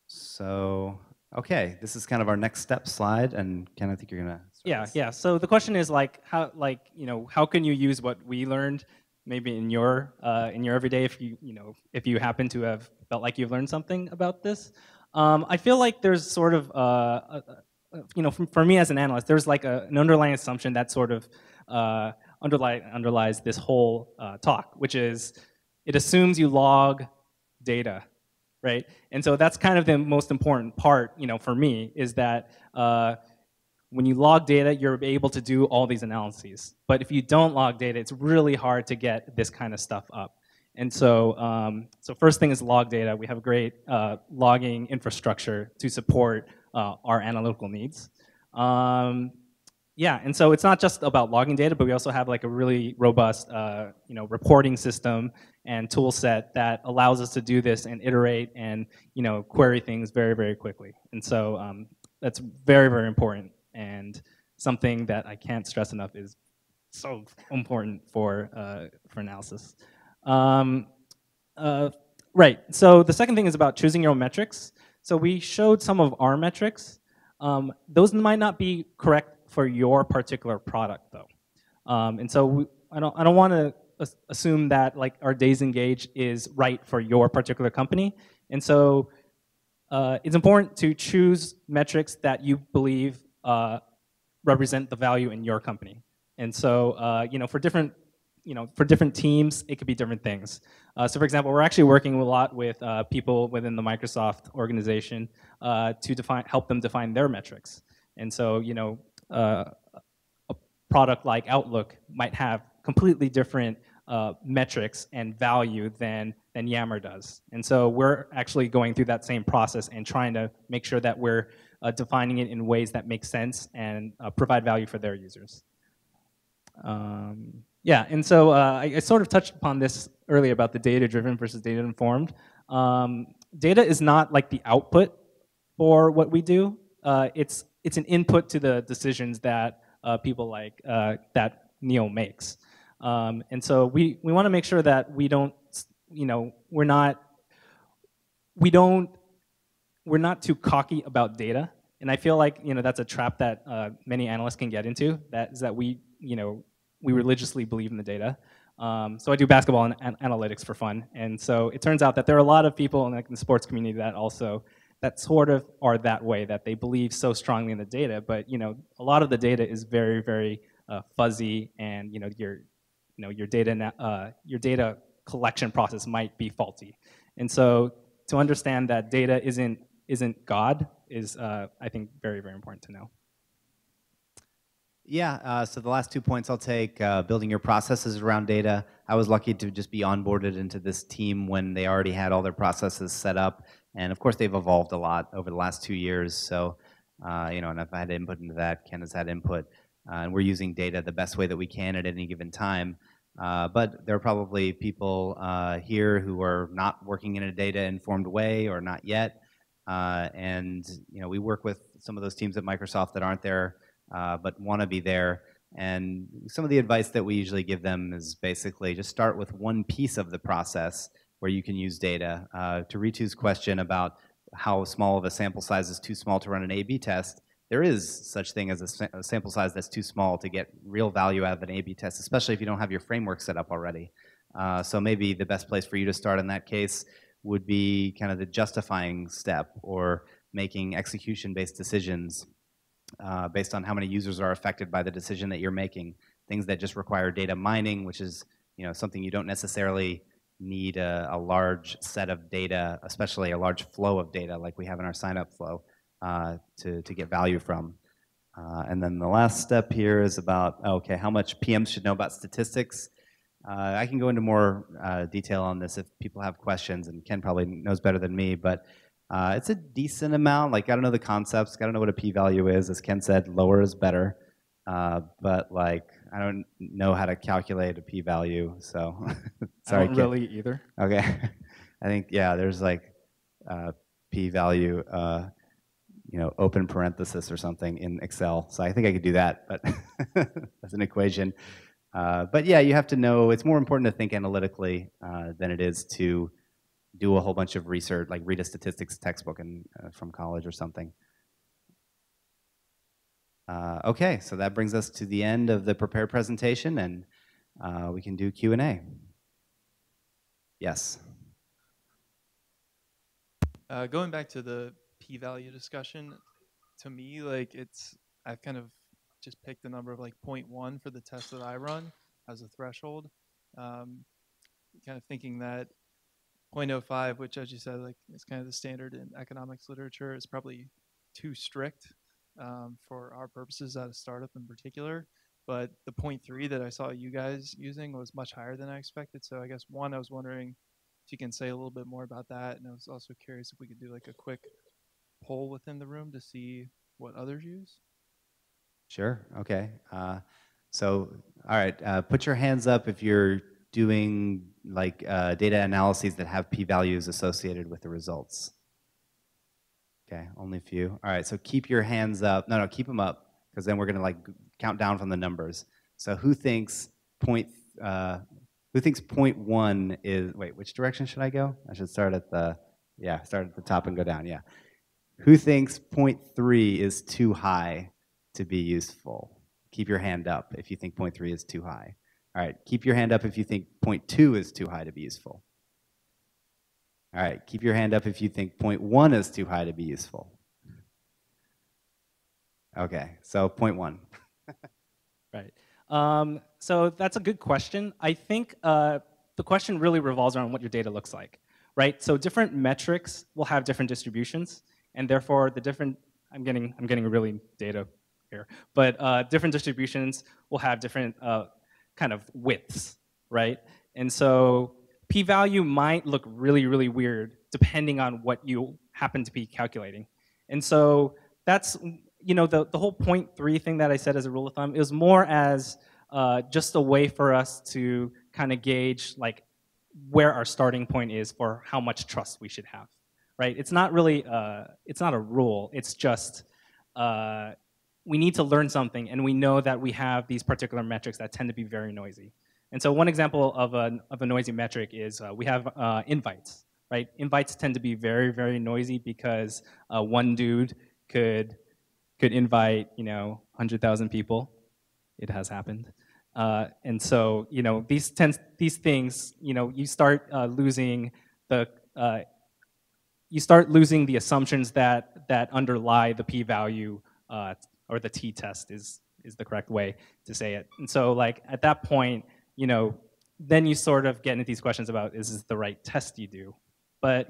So, okay, this is kind of our next step slide, and Ken, I think you're gonna. Yeah. So the question is how can you use what we learned maybe in your everyday if you happen to have felt like you've learned something about this. I feel like there's sort of for me as an analyst, there's an underlying assumption that sort of underlies this whole talk, which is it assumes you log data, right? And so that's kind of the most important part, for me, is that when you log data, you're able to do all these analyses. But if you don't log data, it's really hard to get this kind of stuff up. And so, so first thing is log data. We have a great logging infrastructure to support our analytical needs. Yeah, and so it's not just about logging data, but we also have a really robust, reporting system and tool set that allows us to do this and iterate and query things very, very quickly. And so that's very, very important and something that I can't stress enough is so important for analysis. Right. So the second thing is about choosing your own metrics. So we showed some of our metrics. Those might not be correct for your particular product, though. And so I don't want to assume that like our days engaged is right for your particular company. And so it's important to choose metrics that you believe represent the value in your company. And so, for different teams, it could be different things. So, for example, we're actually working a lot with people within the Microsoft organization to help them define their metrics. And so, a product like Outlook might have completely different metrics and value than Yammer does. And so we're actually going through that same process and trying to make sure that we're defining it in ways that make sense and provide value for their users. Yeah, and so I sort of touched upon this earlier about the data-driven versus data-informed. Data is not like the output for what we do. It's an input to the decisions that people like that Neil makes. And so we want to make sure that we don't, we're not too cocky about data. And I feel like that's a trap that many analysts can get into. That is that we religiously believe in the data. So I do basketball and analytics for fun, and so it turns out that there are a lot of people in the sports community that sort of are that way, that they believe so strongly in the data, but a lot of the data is very, very fuzzy, and your data collection process might be faulty. And so to understand that data isn't God is I think very, very important to know. Yeah, so the last 2 points I'll take, building your processes around data. I was lucky to just be onboarded into this team when they already had all their processes set up. And of course, they've evolved a lot over the last 2 years. So, and I've had input into that. Ken has had input. And we're using data the best way that we can at any given time. But there are probably people here who are not working in a data-informed way or not yet. And we work with some of those teams at Microsoft that aren't there, but want to be there. And some of the advice that we usually give them is basically just start with one piece of the process where you can use data. To Ritu's question about how small of a sample size is too small to run an A/B test, there is such thing as a sample size that's too small to get real value out of an A/B test, especially if you don't have your framework set up already. So maybe the best place for you to start in that case would be kind of the justifying step, or making execution-based decisions based on how many users are affected by the decision that you're making. Things that just require data mining, which is something you don't necessarily need a large set of data, especially a large flow of data like we have in our sign-up flow to get value from. And then the last step here is about, okay, how much PMs should know about statistics. I can go into more detail on this if people have questions, and Ken probably knows better than me, but it's a decent amount. Like, gotta know the concepts, gotta know what a p-value is. As Ken said, lower is better. But like, I don't know how to calculate a p-value, so sorry, I don't Ken. really either. Okay, I think there's like p-value, open parenthesis or something in Excel. So I think I could do that, but as an equation. But yeah, you have to know. It's more important to think analytically than it is to do a whole bunch of research, like read a statistics textbook from college or something. Okay, so that brings us to the end of the prepared presentation, and we can do Q&A. Yes. Going back to the p-value discussion, to me, like I've kind of just picked the number of like 0.1 for the test that I run as a threshold, kind of thinking that 0.05, which, as you said, like is kind of the standard in economics literature, is probably too strict for our purposes at a startup in particular. But the 0.3 that I saw you guys using was much higher than I expected. So I guess, one, I was wondering if you can say a little bit more about that. And I was also curious if we could do like a quick poll within the room to see what others use. Sure, okay. So, all right, put your hands up if you're doing like data analyses that have p-values associated with the results. Okay, only a few. All right, so keep your hands up. No, keep them up, because then we're gonna like count down from the numbers. So who thinks 0.1 is, wait, which direction should I go? I should start at the top and go down, yeah. Who thinks 0.3 is too high to be useful? Keep your hand up if you think 0.3 is too high. All right, keep your hand up if you think 0.2 is too high to be useful. All right, keep your hand up if you think 0.1 is too high to be useful. Okay, so 0.1. Right. So that's a good question. I think the question really revolves around what your data looks like, right? So different metrics will have different distributions, and therefore the different. I'm getting really data here, but different distributions will have different kind of widths, right? And so p-value might look really, really weird depending on what you happen to be calculating, and so that's the whole 0.3 thing that I said as a rule of thumb, it was more as just a way for us to kind of gauge like where our starting point is for how much trust we should have, right? It's not really, it's not a rule. It's just we need to learn something, and we know that we have these particular metrics that tend to be very noisy. And so one example of a noisy metric is we have invites, right? Invites tend to be very, very noisy because one dude could invite 100,000 people. It has happened, and so these things you start losing the assumptions that underlie the p-value or the t-test is the correct way to say it. And so like at that point, then you sort of get into these questions about is this the right test you do? But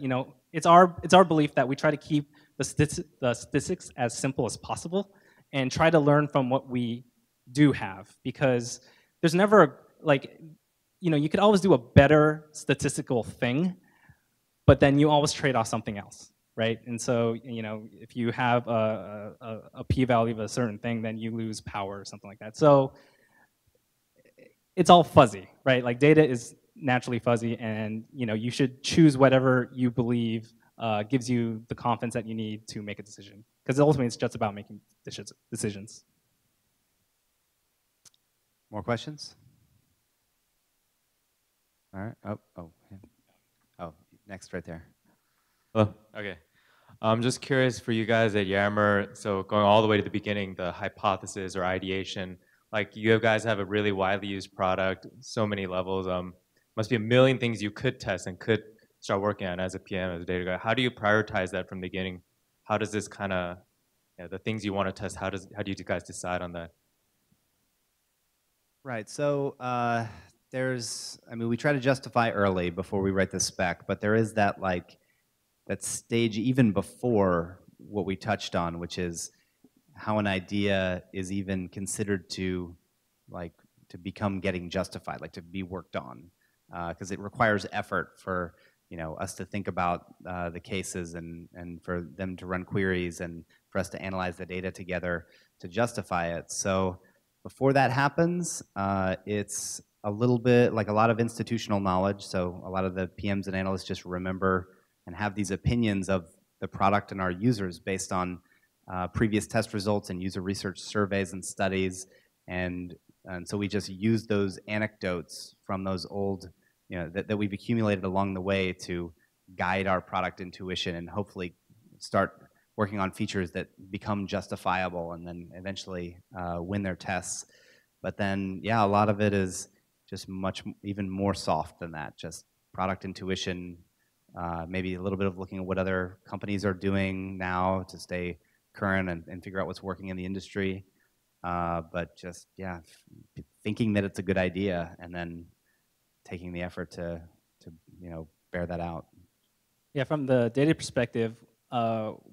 it's our belief that we try to keep the statistics as simple as possible and try to learn from what we do have, because there's never you could always do a better statistical thing, but then you always trade off something else, right? And so if you have a p-value of a certain thing, then you lose power or something like that. So it's all fuzzy, right? Like data is naturally fuzzy, and you should choose whatever you believe gives you the confidence that you need to make a decision, because ultimately it's just about making decisions. More questions? All right. Oh, next right there. Hello. Okay. I'm just curious for you guys at Yammer, so going all the way to the beginning, the hypothesis or ideation, like you guys have a really widely used product, so many levels. Must be a million things you could test and could start working on as a PM, as a data guy. How do you prioritize that from the beginning? How does this kind of, the things you want to test, how do you guys decide on that? Right. So we try to justify early before we write the spec, but there is that that stage even before what we touched on, which is how an idea is even considered to become getting justified, like to be worked on, because it requires effort for us to think about the cases and for them to run queries and for us to analyze the data together to justify it. So before that happens, it's a little bit like a lot of institutional knowledge. So a lot of the PMs and analysts just remember and have these opinions of the product and our users based on previous test results and user research surveys and studies. And so we just use those anecdotes from those old, that we've accumulated along the way to guide our product intuition and hopefully start working on features that become justifiable and then eventually win their tests. But then, yeah, a lot of it is just even more soft than that, just product intuition, maybe a little bit of looking at what other companies are doing now to stay current and figure out what's working in the industry. But just, yeah, thinking that it's a good idea and then taking the effort to bear that out. Yeah, from the data perspective,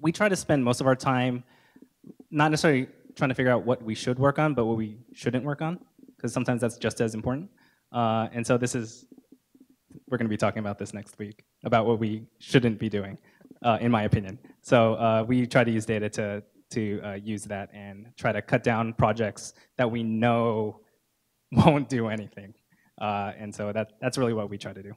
we try to spend most of our time not necessarily trying to figure out what we should work on, but what we shouldn't work on, because sometimes that's just as important. And so we're going to be talking about this next week, about what we shouldn't be doing, in my opinion. So we try to use data to use that and try to cut down projects that we know won't do anything. And so that's really what we try to do.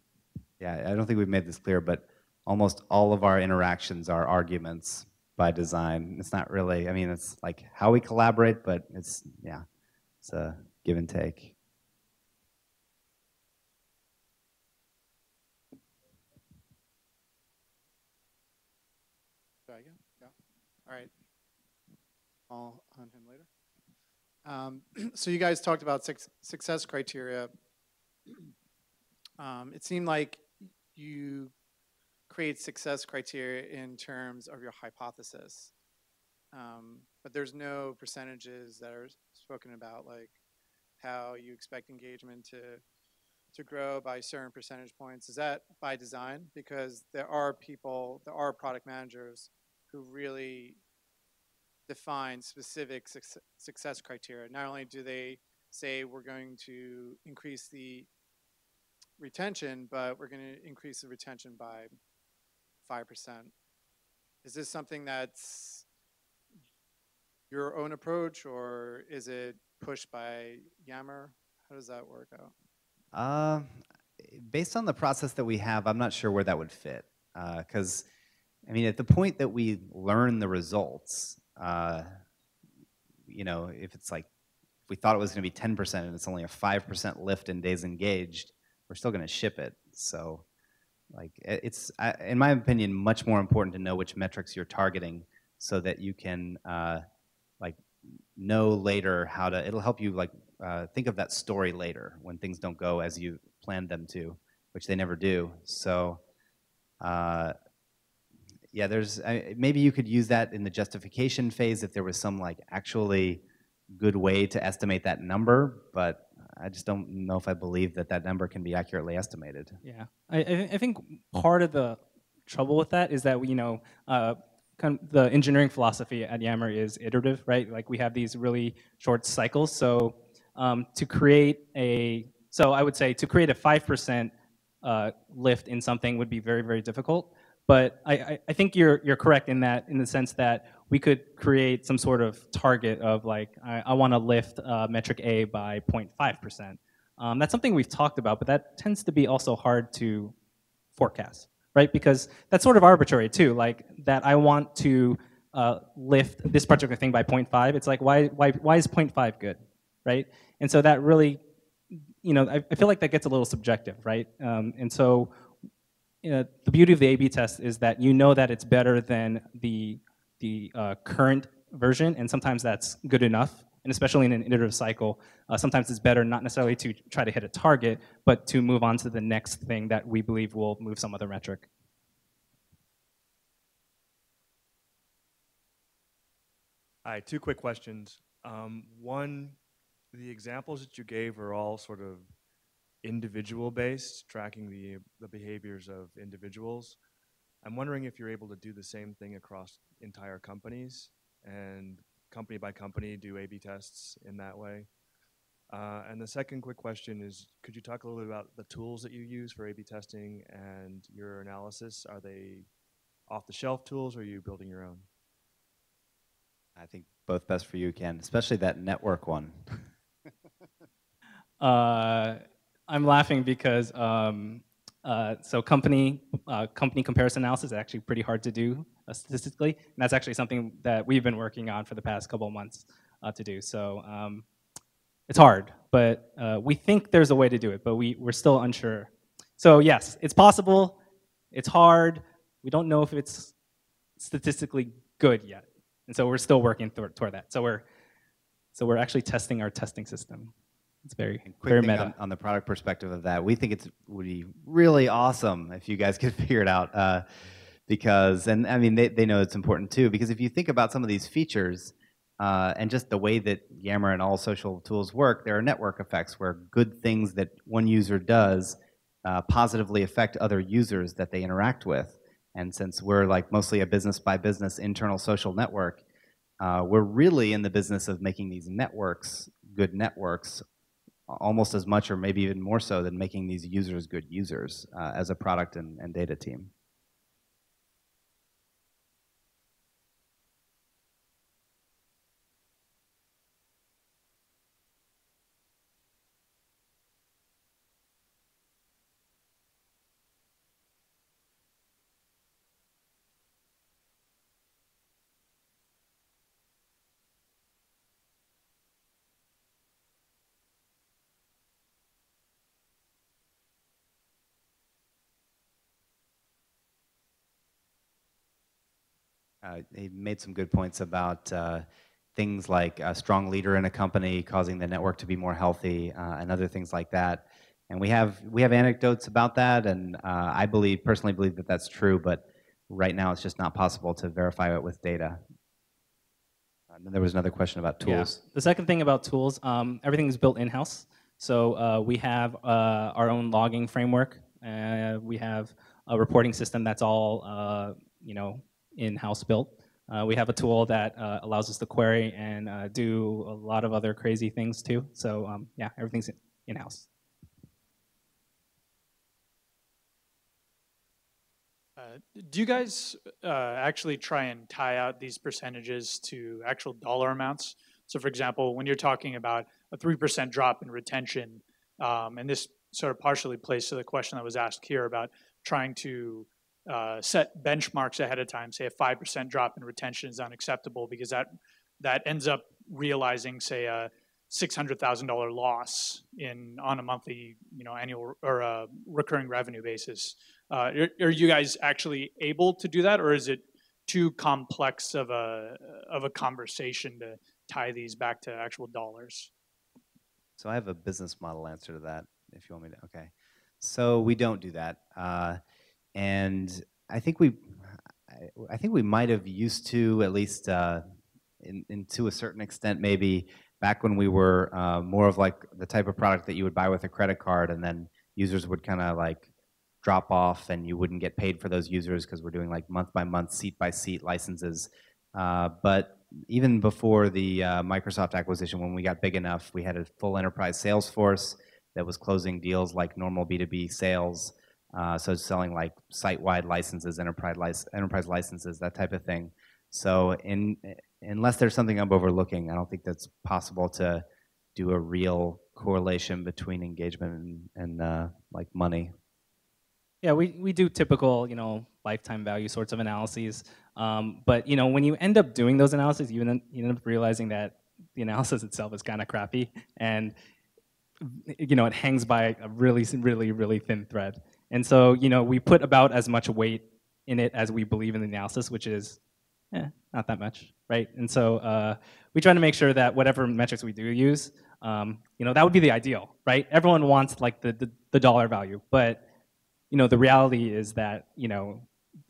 Yeah, I don't think we've made this clear, but almost all of our interactions are arguments by design. It's not really, it's like how we collaborate, but it's a give and take. Should I go? Yeah. All right. I'll hunt him later. So you guys talked about success criteria. it seemed like you create success criteria in terms of your hypothesis, but there's no percentages that are spoken about, like how you expect engagement to grow by certain percentage points. Is that by design? Because there are people, there are product managers who really define specific success criteria. Not only do they say we're going to increase the retention, but we're going to increase the retention by 5%. Is this something that's your own approach, or is it pushed by Yammer? How does that work out? Uh, Based on the process that we have, I'm not sure where that would fit. Because, I mean, at the point that we learn the results, you know, if it's like, if we thought it was going to be 10% and it's only a 5% lift in days engaged, we're still going to ship it. So, like, it's, in my opinion, much more important to know which metrics you're targeting so that you can, like, know later how to, it'll help you, like, think of that story later when things don't go as you planned them to, which they never do. So, yeah, there's, maybe you could use that in the justification phase if there was some, like, actually good way to estimate that number, but I just don't know if I believe that that number can be accurately estimated. Yeah, I think part of the trouble with that is that kind of the engineering philosophy at Yammer is iterative, right? Like we have these really short cycles. So I would say to create a 5% lift in something would be very, very difficult. But I think you're correct in the sense that we could create some sort of target of like, I want to lift metric A by 0.5%. That's something we've talked about, but that tends to be also hard to forecast, right? Because that's sort of arbitrary too, like that I want to lift this particular thing by 0.5. It's like, why is 0.5 good, right? And so that really, you know, I feel like that gets a little subjective, right? And so the beauty of the A/B test is that you know that it's better than the current version, and sometimes that's good enough. And especially in an iterative cycle, sometimes it's better not necessarily to try to hit a target, but to move on to the next thing that we believe will move some other metric. Hi, two quick questions. One, the examples that you gave are all sort of individual based, tracking the behaviors of individuals. I'm wondering if you're able to do the same thing across entire companies and company by company do A/B tests in that way. And the second quick question is, could you talk a little bit about the tools that you use for A/B testing and your analysis? Are they off-the-shelf tools, or are you building your own? I think both best for you, Ken, especially that network one. I'm laughing because so company comparison analysis is actually pretty hard to do statistically, and that's actually something that we've been working on for the past couple of months to do. So it's hard, but we think there's a way to do it, but we're still unsure. So yes, it's possible. It's hard. We don't know if it's statistically good yet, and so we're still working toward that. So we're actually testing our testing system. It's very meta. On the product perspective of that, we think it would be really awesome if you guys could figure it out, because, and I mean, they know it's important too, because if you think about some of these features and just the way that Yammer and all social tools work, there are network effects where good things that one user does positively affect other users that they interact with. And since we're like mostly a business by business internal social network, we're really in the business of making these networks good networks almost as much or maybe even more so than making these users good users as a product and data team. He made some good points about things like a strong leader in a company causing the network to be more healthy and other things like that. And we have anecdotes about that, and I personally believe that that's true, but right now it's just not possible to verify it with data. And then there was another question about tools. Yeah. The second thing about tools, everything is built in-house. So we have our own logging framework. We have a reporting system that's all in-house built. We have a tool that allows us to query and do a lot of other crazy things too. So yeah, everything's in-house. Do you guys actually try and tie out these percentages to actual dollar amounts? So, for example, when you're talking about a 3% drop in retention, and this sort of partially plays to the question that was asked here about trying to set benchmarks ahead of time, say a 5% drop in retention is unacceptable because that ends up realizing, say, a $600,000 loss on a monthly, annual or a recurring revenue basis. Are you guys actually able to do that, or is it too complex of a conversation to tie these back to actual dollars? So I have a business model answer to that, if you want me to. Okay. So we don't do that, and I think we might have used to, at least to a certain extent, maybe back when we were more of like the type of product that you would buy with a credit card, and then users would kind of like drop off, and you wouldn't get paid for those users because we're doing like month by month, seat by seat licenses. But even before the Microsoft acquisition, when we got big enough, we had a full enterprise sales force that was closing deals like normal B2B sales. So selling like site-wide licenses, enterprise licenses, that type of thing. So unless there's something I'm overlooking, I don't think that's possible to do a real correlation between engagement and like money. Yeah, we do typical, lifetime value sorts of analyses. But when you end up doing those analyses, you end up realizing that the analysis itself is kind of crappy, and it hangs by a really, really, really thin thread. And so we put about as much weight in it as we believe in the analysis, which is not that much, right? And so we try to make sure that whatever metrics we do use, that would be the ideal, right? Everyone wants like the dollar value, but the reality is that,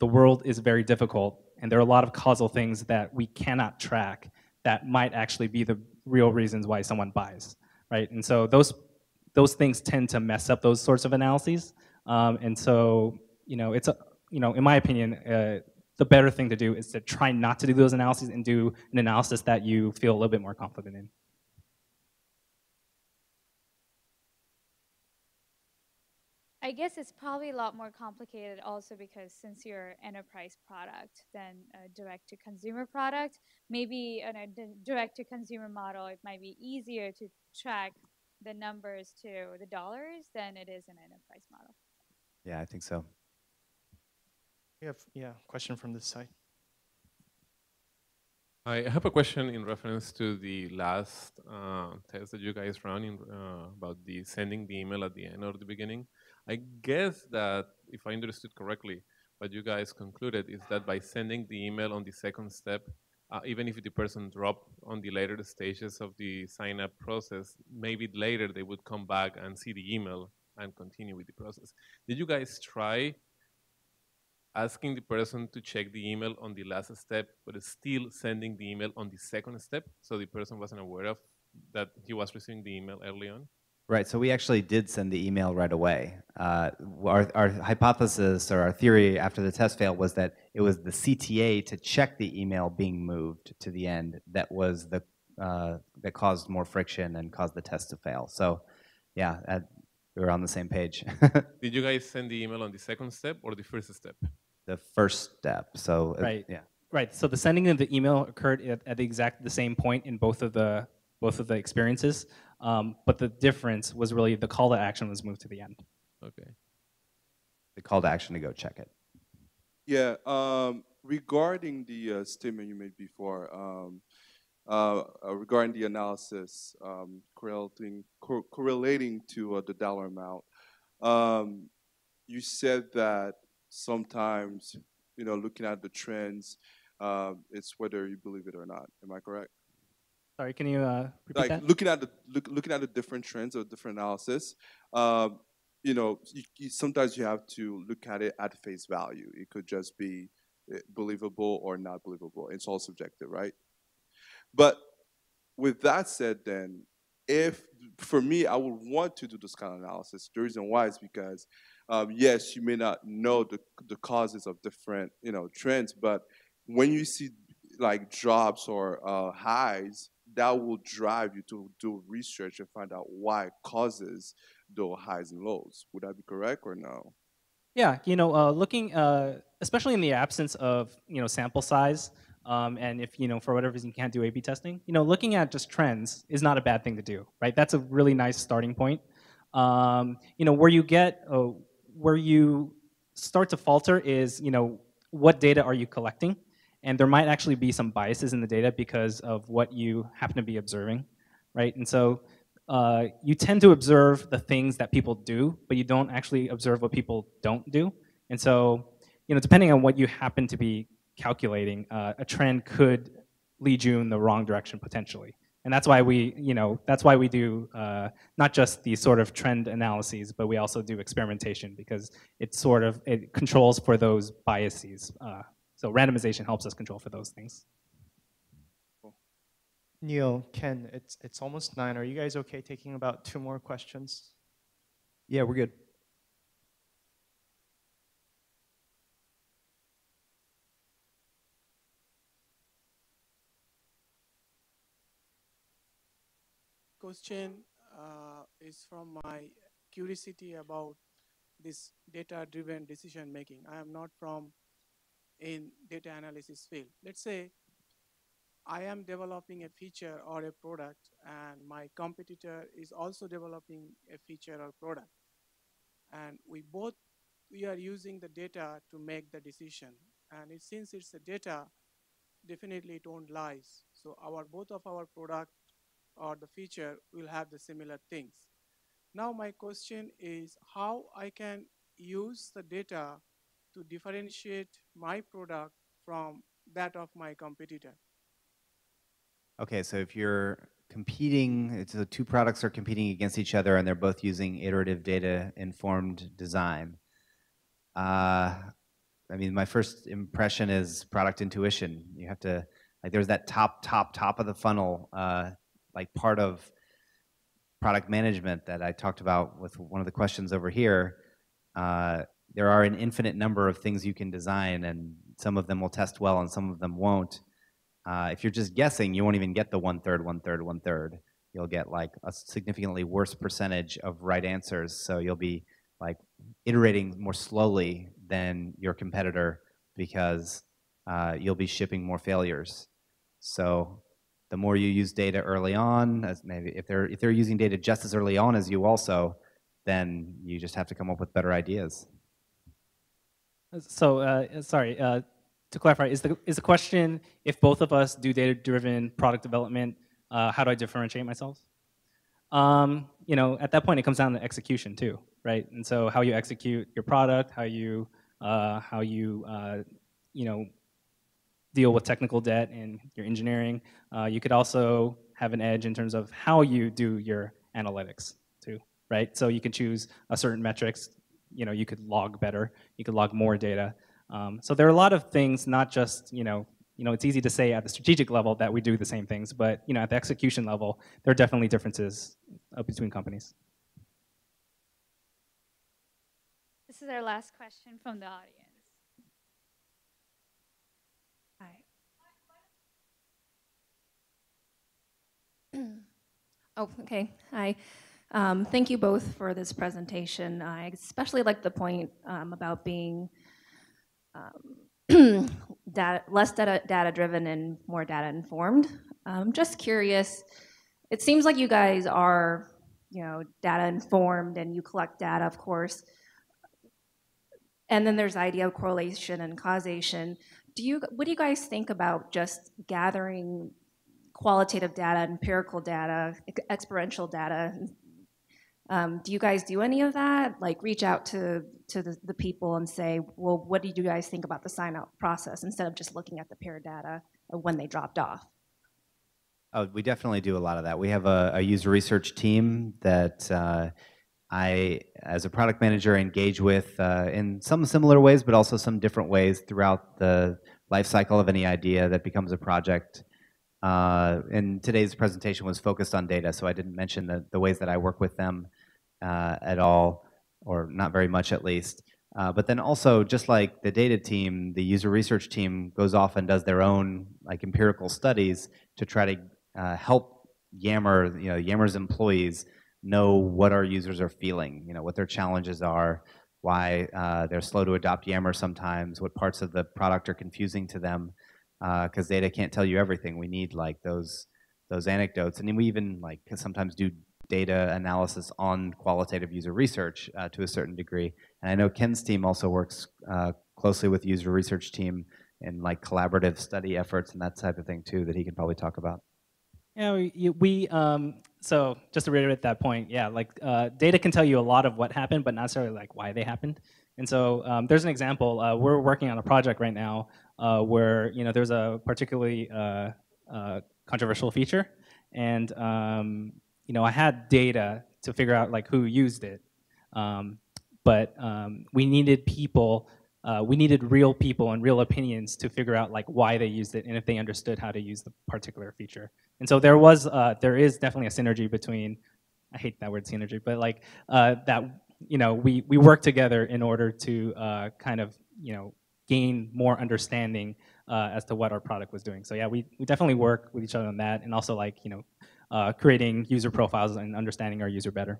the world is very difficult, and there are a lot of causal things that we cannot track that might actually be the real reasons why someone buys, right? And so those things tend to mess up those sorts of analyses. And so, it's in my opinion, the better thing to do is to try not to do those analyses and do an analysis that you feel a little bit more confident in. I guess it's probably a lot more complicated also because since you're enterprise product than a direct to consumer product, maybe in a direct to consumer model, it might be easier to track the numbers to the dollars than it is in an enterprise model. Yeah, I think so. We have question from this side. I have a question in reference to the last test that you guys ran about the sending the email at the end or the beginning. I guess that, if I understood correctly, what you guys concluded is that by sending the email on the second step, even if the person dropped on the later stages of the sign-up process, maybe later they would come back and see the email and continue with the process. Did you guys try asking the person to check the email on the last step, but still sending the email on the second step, so the person wasn't aware of that he was receiving the email early on? Right, so we actually did send the email right away. Our hypothesis or our theory after the test failed was that it was the CTA to check the email being moved to the end that was that caused more friction and caused the test to fail. So, yeah, we were on the same page. Did you guys send the email on the second step or the first step? The first step. So, right, yeah. Right. So the sending of the email occurred at the same point in both of the experiences, but the difference was really the call to action was moved to the end. Okay. The call to action to go check it. Yeah. Regarding the statement you made before, regarding the analysis correlating to the dollar amount, you said that sometimes, looking at the trends, it's whether you believe it or not. Am I correct? Sorry, can you repeat like that? looking at the different trends or different analysis, sometimes you have to look at it at face value. It could just be believable or not believable. It's all subjective, right? But with that said, then, if for me, I would want to do this kind of analysis. The reason why is because, yes, you may not know the causes of different trends, but when you see like drops or highs, that will drive you to do research and find out why causes those highs and lows. Would that be correct or no? Yeah, looking, especially in the absence of sample size, and if for whatever reason you can't do A/B testing, looking at just trends is not a bad thing to do, right? That's a really nice starting point. Where you start to falter is what data are you collecting, and there might actually be some biases in the data because of what you happen to be observing, right? And so you tend to observe the things that people do, but you don't actually observe what people don't do. And so, depending on what you happen to be calculating, a trend could lead you in the wrong direction potentially. And that's why we do not just these sort of trend analyses, but we also do experimentation because it controls for those biases. So randomization helps us control for those things. Neil, Ken, it's almost 9. Are you guys okay taking about 2 more questions? Yeah, we're good. Question is from my curiosity about this data-driven decision making. I am not from in data analysis field. Let's say I am developing a feature or a product and my competitor is also developing a feature or product. And we are using the data to make the decision. And since it's the data, definitely it won't lie. So both of our product or the feature will have the similar things. Now my question is how I can use the data to differentiate my product from that of my competitor. Okay, so if you're competing, so 2 products are competing against each other and they're both using iterative data-informed design. I mean, my first impression is product intuition. You have to, like, there's that top of the funnel, like part of product management that I talked about with one of the questions over here. There are an infinite number of things you can design, and some of them will test well and some of them won't. If you're just guessing, you won't even get the 1/3, 1/3, 1/3. You'll get like a significantly worse percentage of right answers. So you'll be like iterating more slowly than your competitor because you'll be shipping more failures. So the more you use data early on, as maybe if they're using data just as early on as you also, then you just have to come up with better ideas. So sorry, to clarify, is the question if both of us do data-driven product development, how do I differentiate myself? At that point, it comes down to execution too, right? And so how you execute your product, how you deal with technical debt in your engineering. You could also have an edge in terms of how you do your analytics too, right? So you can choose a certain metrics. You could log better. You could log more data. So there are a lot of things, not just it's easy to say at the strategic level that we do the same things, but at the execution level, there are definitely differences between companies. This is our last question from the audience. Oh, okay. Hi. Thank you both for this presentation. I especially like the point about being less data-driven and more data-informed. I'm just curious. It seems like you guys are, data-informed and you collect data, of course. And then there's the idea of correlation and causation. What do you guys think about just gathering qualitative data, empirical data, experiential data? Do you guys do any of that? Like reach out to the people and say, well, what did you guys think about the sign-up process instead of just looking at the pair data of when they dropped off? Oh, we definitely do a lot of that. We have a user research team that I, as a product manager, engage with in some similar ways, but also some different ways throughout the life cycle of any idea that becomes a project. And today's presentation was focused on data, so I didn't mention the ways that I work with them at all, or not very much at least. But then also, just like the data team, the user research team goes off and does their own like empirical studies to try to help Yammer, Yammer's employees know what our users are feeling, what their challenges are, why they're slow to adopt Yammer sometimes, what parts of the product are confusing to them, because data can't tell you everything. We need like those anecdotes, and then we even like sometimes do data analysis on qualitative user research to a certain degree. And I know Ken's team also works closely with user research team in like collaborative study efforts and that type of thing too, that he can probably talk about. Yeah, so just to reiterate that point, yeah, like data can tell you a lot of what happened, but not necessarily like why they happened. And so there's an example. We're working on a project right now where there's a particularly controversial feature, and I had data to figure out like who used it, but we needed people. We needed real people and real opinions to figure out like why they used it and if they understood how to use the particular feature. And so there is definitely a synergy between, I hate that word synergy, but like that we work together in order to kind of gain more understanding as to what our product was doing. So yeah, we definitely work with each other on that, and also like creating user profiles and understanding our user better.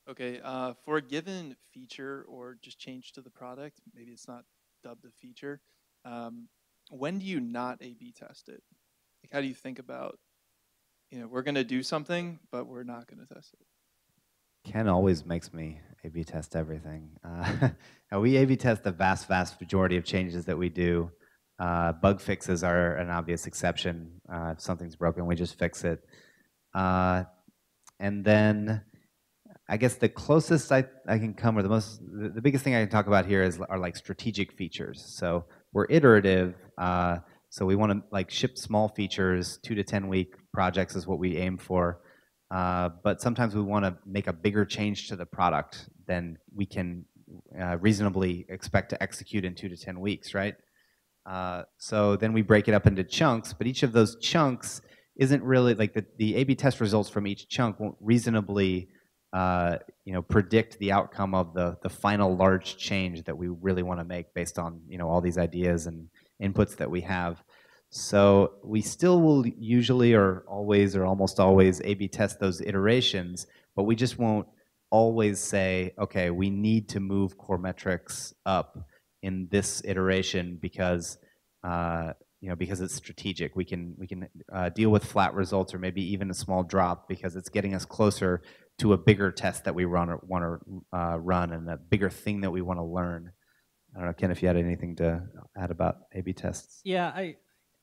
Okay, for a given feature or just change to the product, maybe it's not dubbed a feature, when do you not A/B test it? Like, how do you think about, we're going to do something, but we're not going to test it? Ken always makes me A/B test everything. We A/B test the vast majority of changes that we do. Bug fixes are an obvious exception. If something's broken, we just fix it. And then I guess the closest I can come, or the biggest thing I can talk about here are like strategic features. So we're iterative, so we want to like ship small features, 2 to 10 week projects is what we aim for. But sometimes we want to make a bigger change to the product than we can reasonably expect to execute in 2 to 10 weeks, right? So then we break it up into chunks, but each of those chunks isn't really like the A/B test results from each chunk won't reasonably predict the outcome of the final large change that we really want to make based on all these ideas and inputs that we have. So we still will usually or always or almost always A/B test those iterations, but we just won't always say, okay, we need to move core metrics up in this iteration because because it's strategic. We can deal with flat results or maybe even a small drop because it's getting us closer to a bigger test that we want to run and a bigger thing that we want to learn. I don't know, Ken, if you had anything to add about A/B tests. Yeah,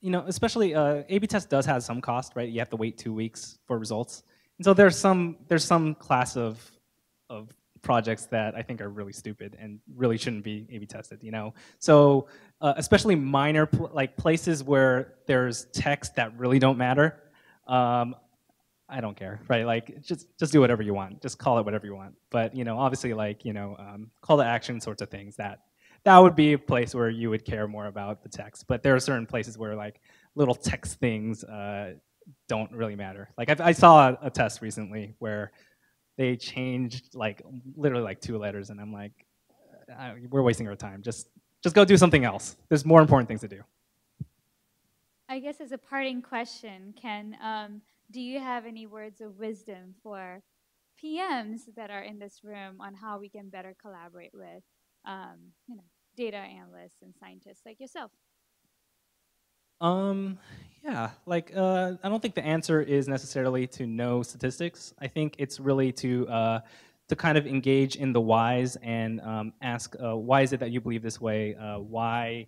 especially A/B test does have some cost, right? You have to wait 2 weeks for results, and so there's some class of projects that I think are really stupid and really shouldn't be A/B tested. So especially minor like places where there's text that really don't matter. I don't care, right? Like just do whatever you want. Just call it whatever you want. But obviously, like call to action sorts of things that would be a place where you would care more about the text. But there are certain places where like little text things don't really matter. Like I saw a test recently where they changed like literally like 2 letters, and I'm like, we're wasting our time. Just go do something else. There's more important things to do. I guess as a parting question, Ken, do you have any words of wisdom for PMs that are in this room on how we can better collaborate with data analysts and scientists like yourself? Yeah, like I don't think the answer is necessarily to know statistics. I think it's really to kind of engage in the whys and ask why is it that you believe this way? Why?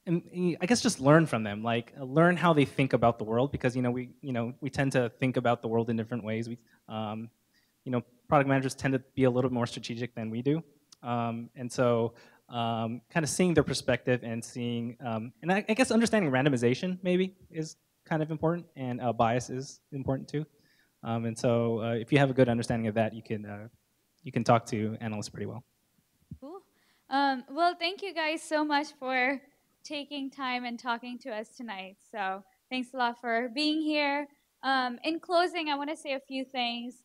And I guess just learn from them, like learn how they think about the world, because we tend to think about the world in different ways. Product managers tend to be a little more strategic than we do, and so kind of seeing their perspective and seeing and I guess understanding randomization maybe is kind of important, and bias is important too. And so if you have a good understanding of that, you can talk to analysts pretty well. Cool. Well, thank you guys so much for taking time and talking to us tonight. So thanks a lot for being here. In closing, I want to say a few things.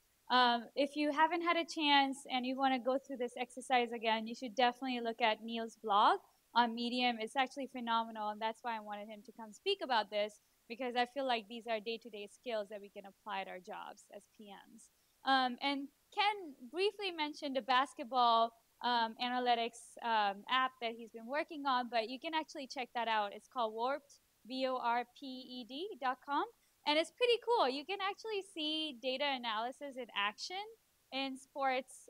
If you haven't had a chance and you want to go through this exercise again, you should definitely look at Neil's blog on Medium. It's actually phenomenal, and that's why I wanted him to come speak about this, because I feel like these are day-to-day skills that we can apply at our jobs as PMs. And Ken briefly mentioned a basketball analytics app that he's been working on, but you can actually check that out. It's called Warped, VORPED.com, and it's pretty cool. You can actually see data analysis in action in sports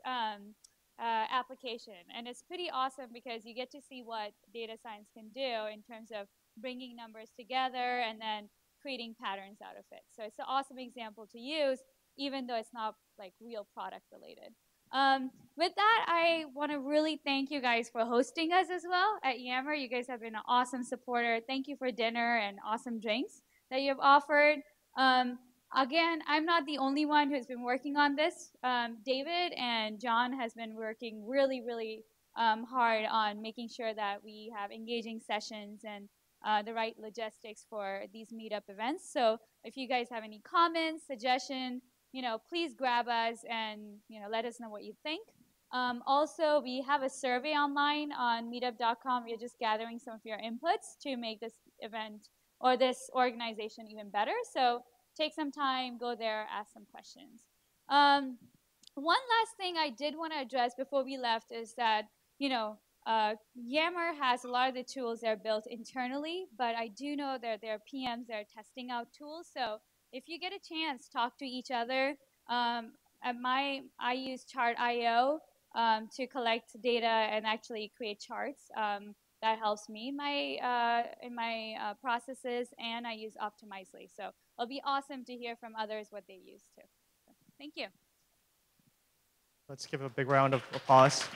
application, and it's pretty awesome because you get to see what data science can do in terms of bringing numbers together and then creating patterns out of it. So it's an awesome example to use, even though it's not like real product related. With that, I want to really thank you guys for hosting us as well at Yammer. You guys have been an awesome supporter. Thank you for dinner and awesome drinks that you have offered. Again, I'm not the only one who's been working on this. David and John has been working really, really hard on making sure that we have engaging sessions and the right logistics for these meetup events. So if you guys have any comments, suggestions, please grab us and, let us know what you think. Also, we have a survey online on meetup.com. We're just gathering some of your inputs to make this event or this organization even better. So take some time, go there, ask some questions. One last thing I did want to address before we left is that, Yammer has a lot of the tools that are built internally, but I do know that there are PMs that are testing out tools. So if you get a chance, talk to each other. I use Chart.io to collect data and actually create charts. That helps me in my processes, and I use Optimizely. So it'll be awesome to hear from others what they use too. So, thank you. Let's give a big round of applause.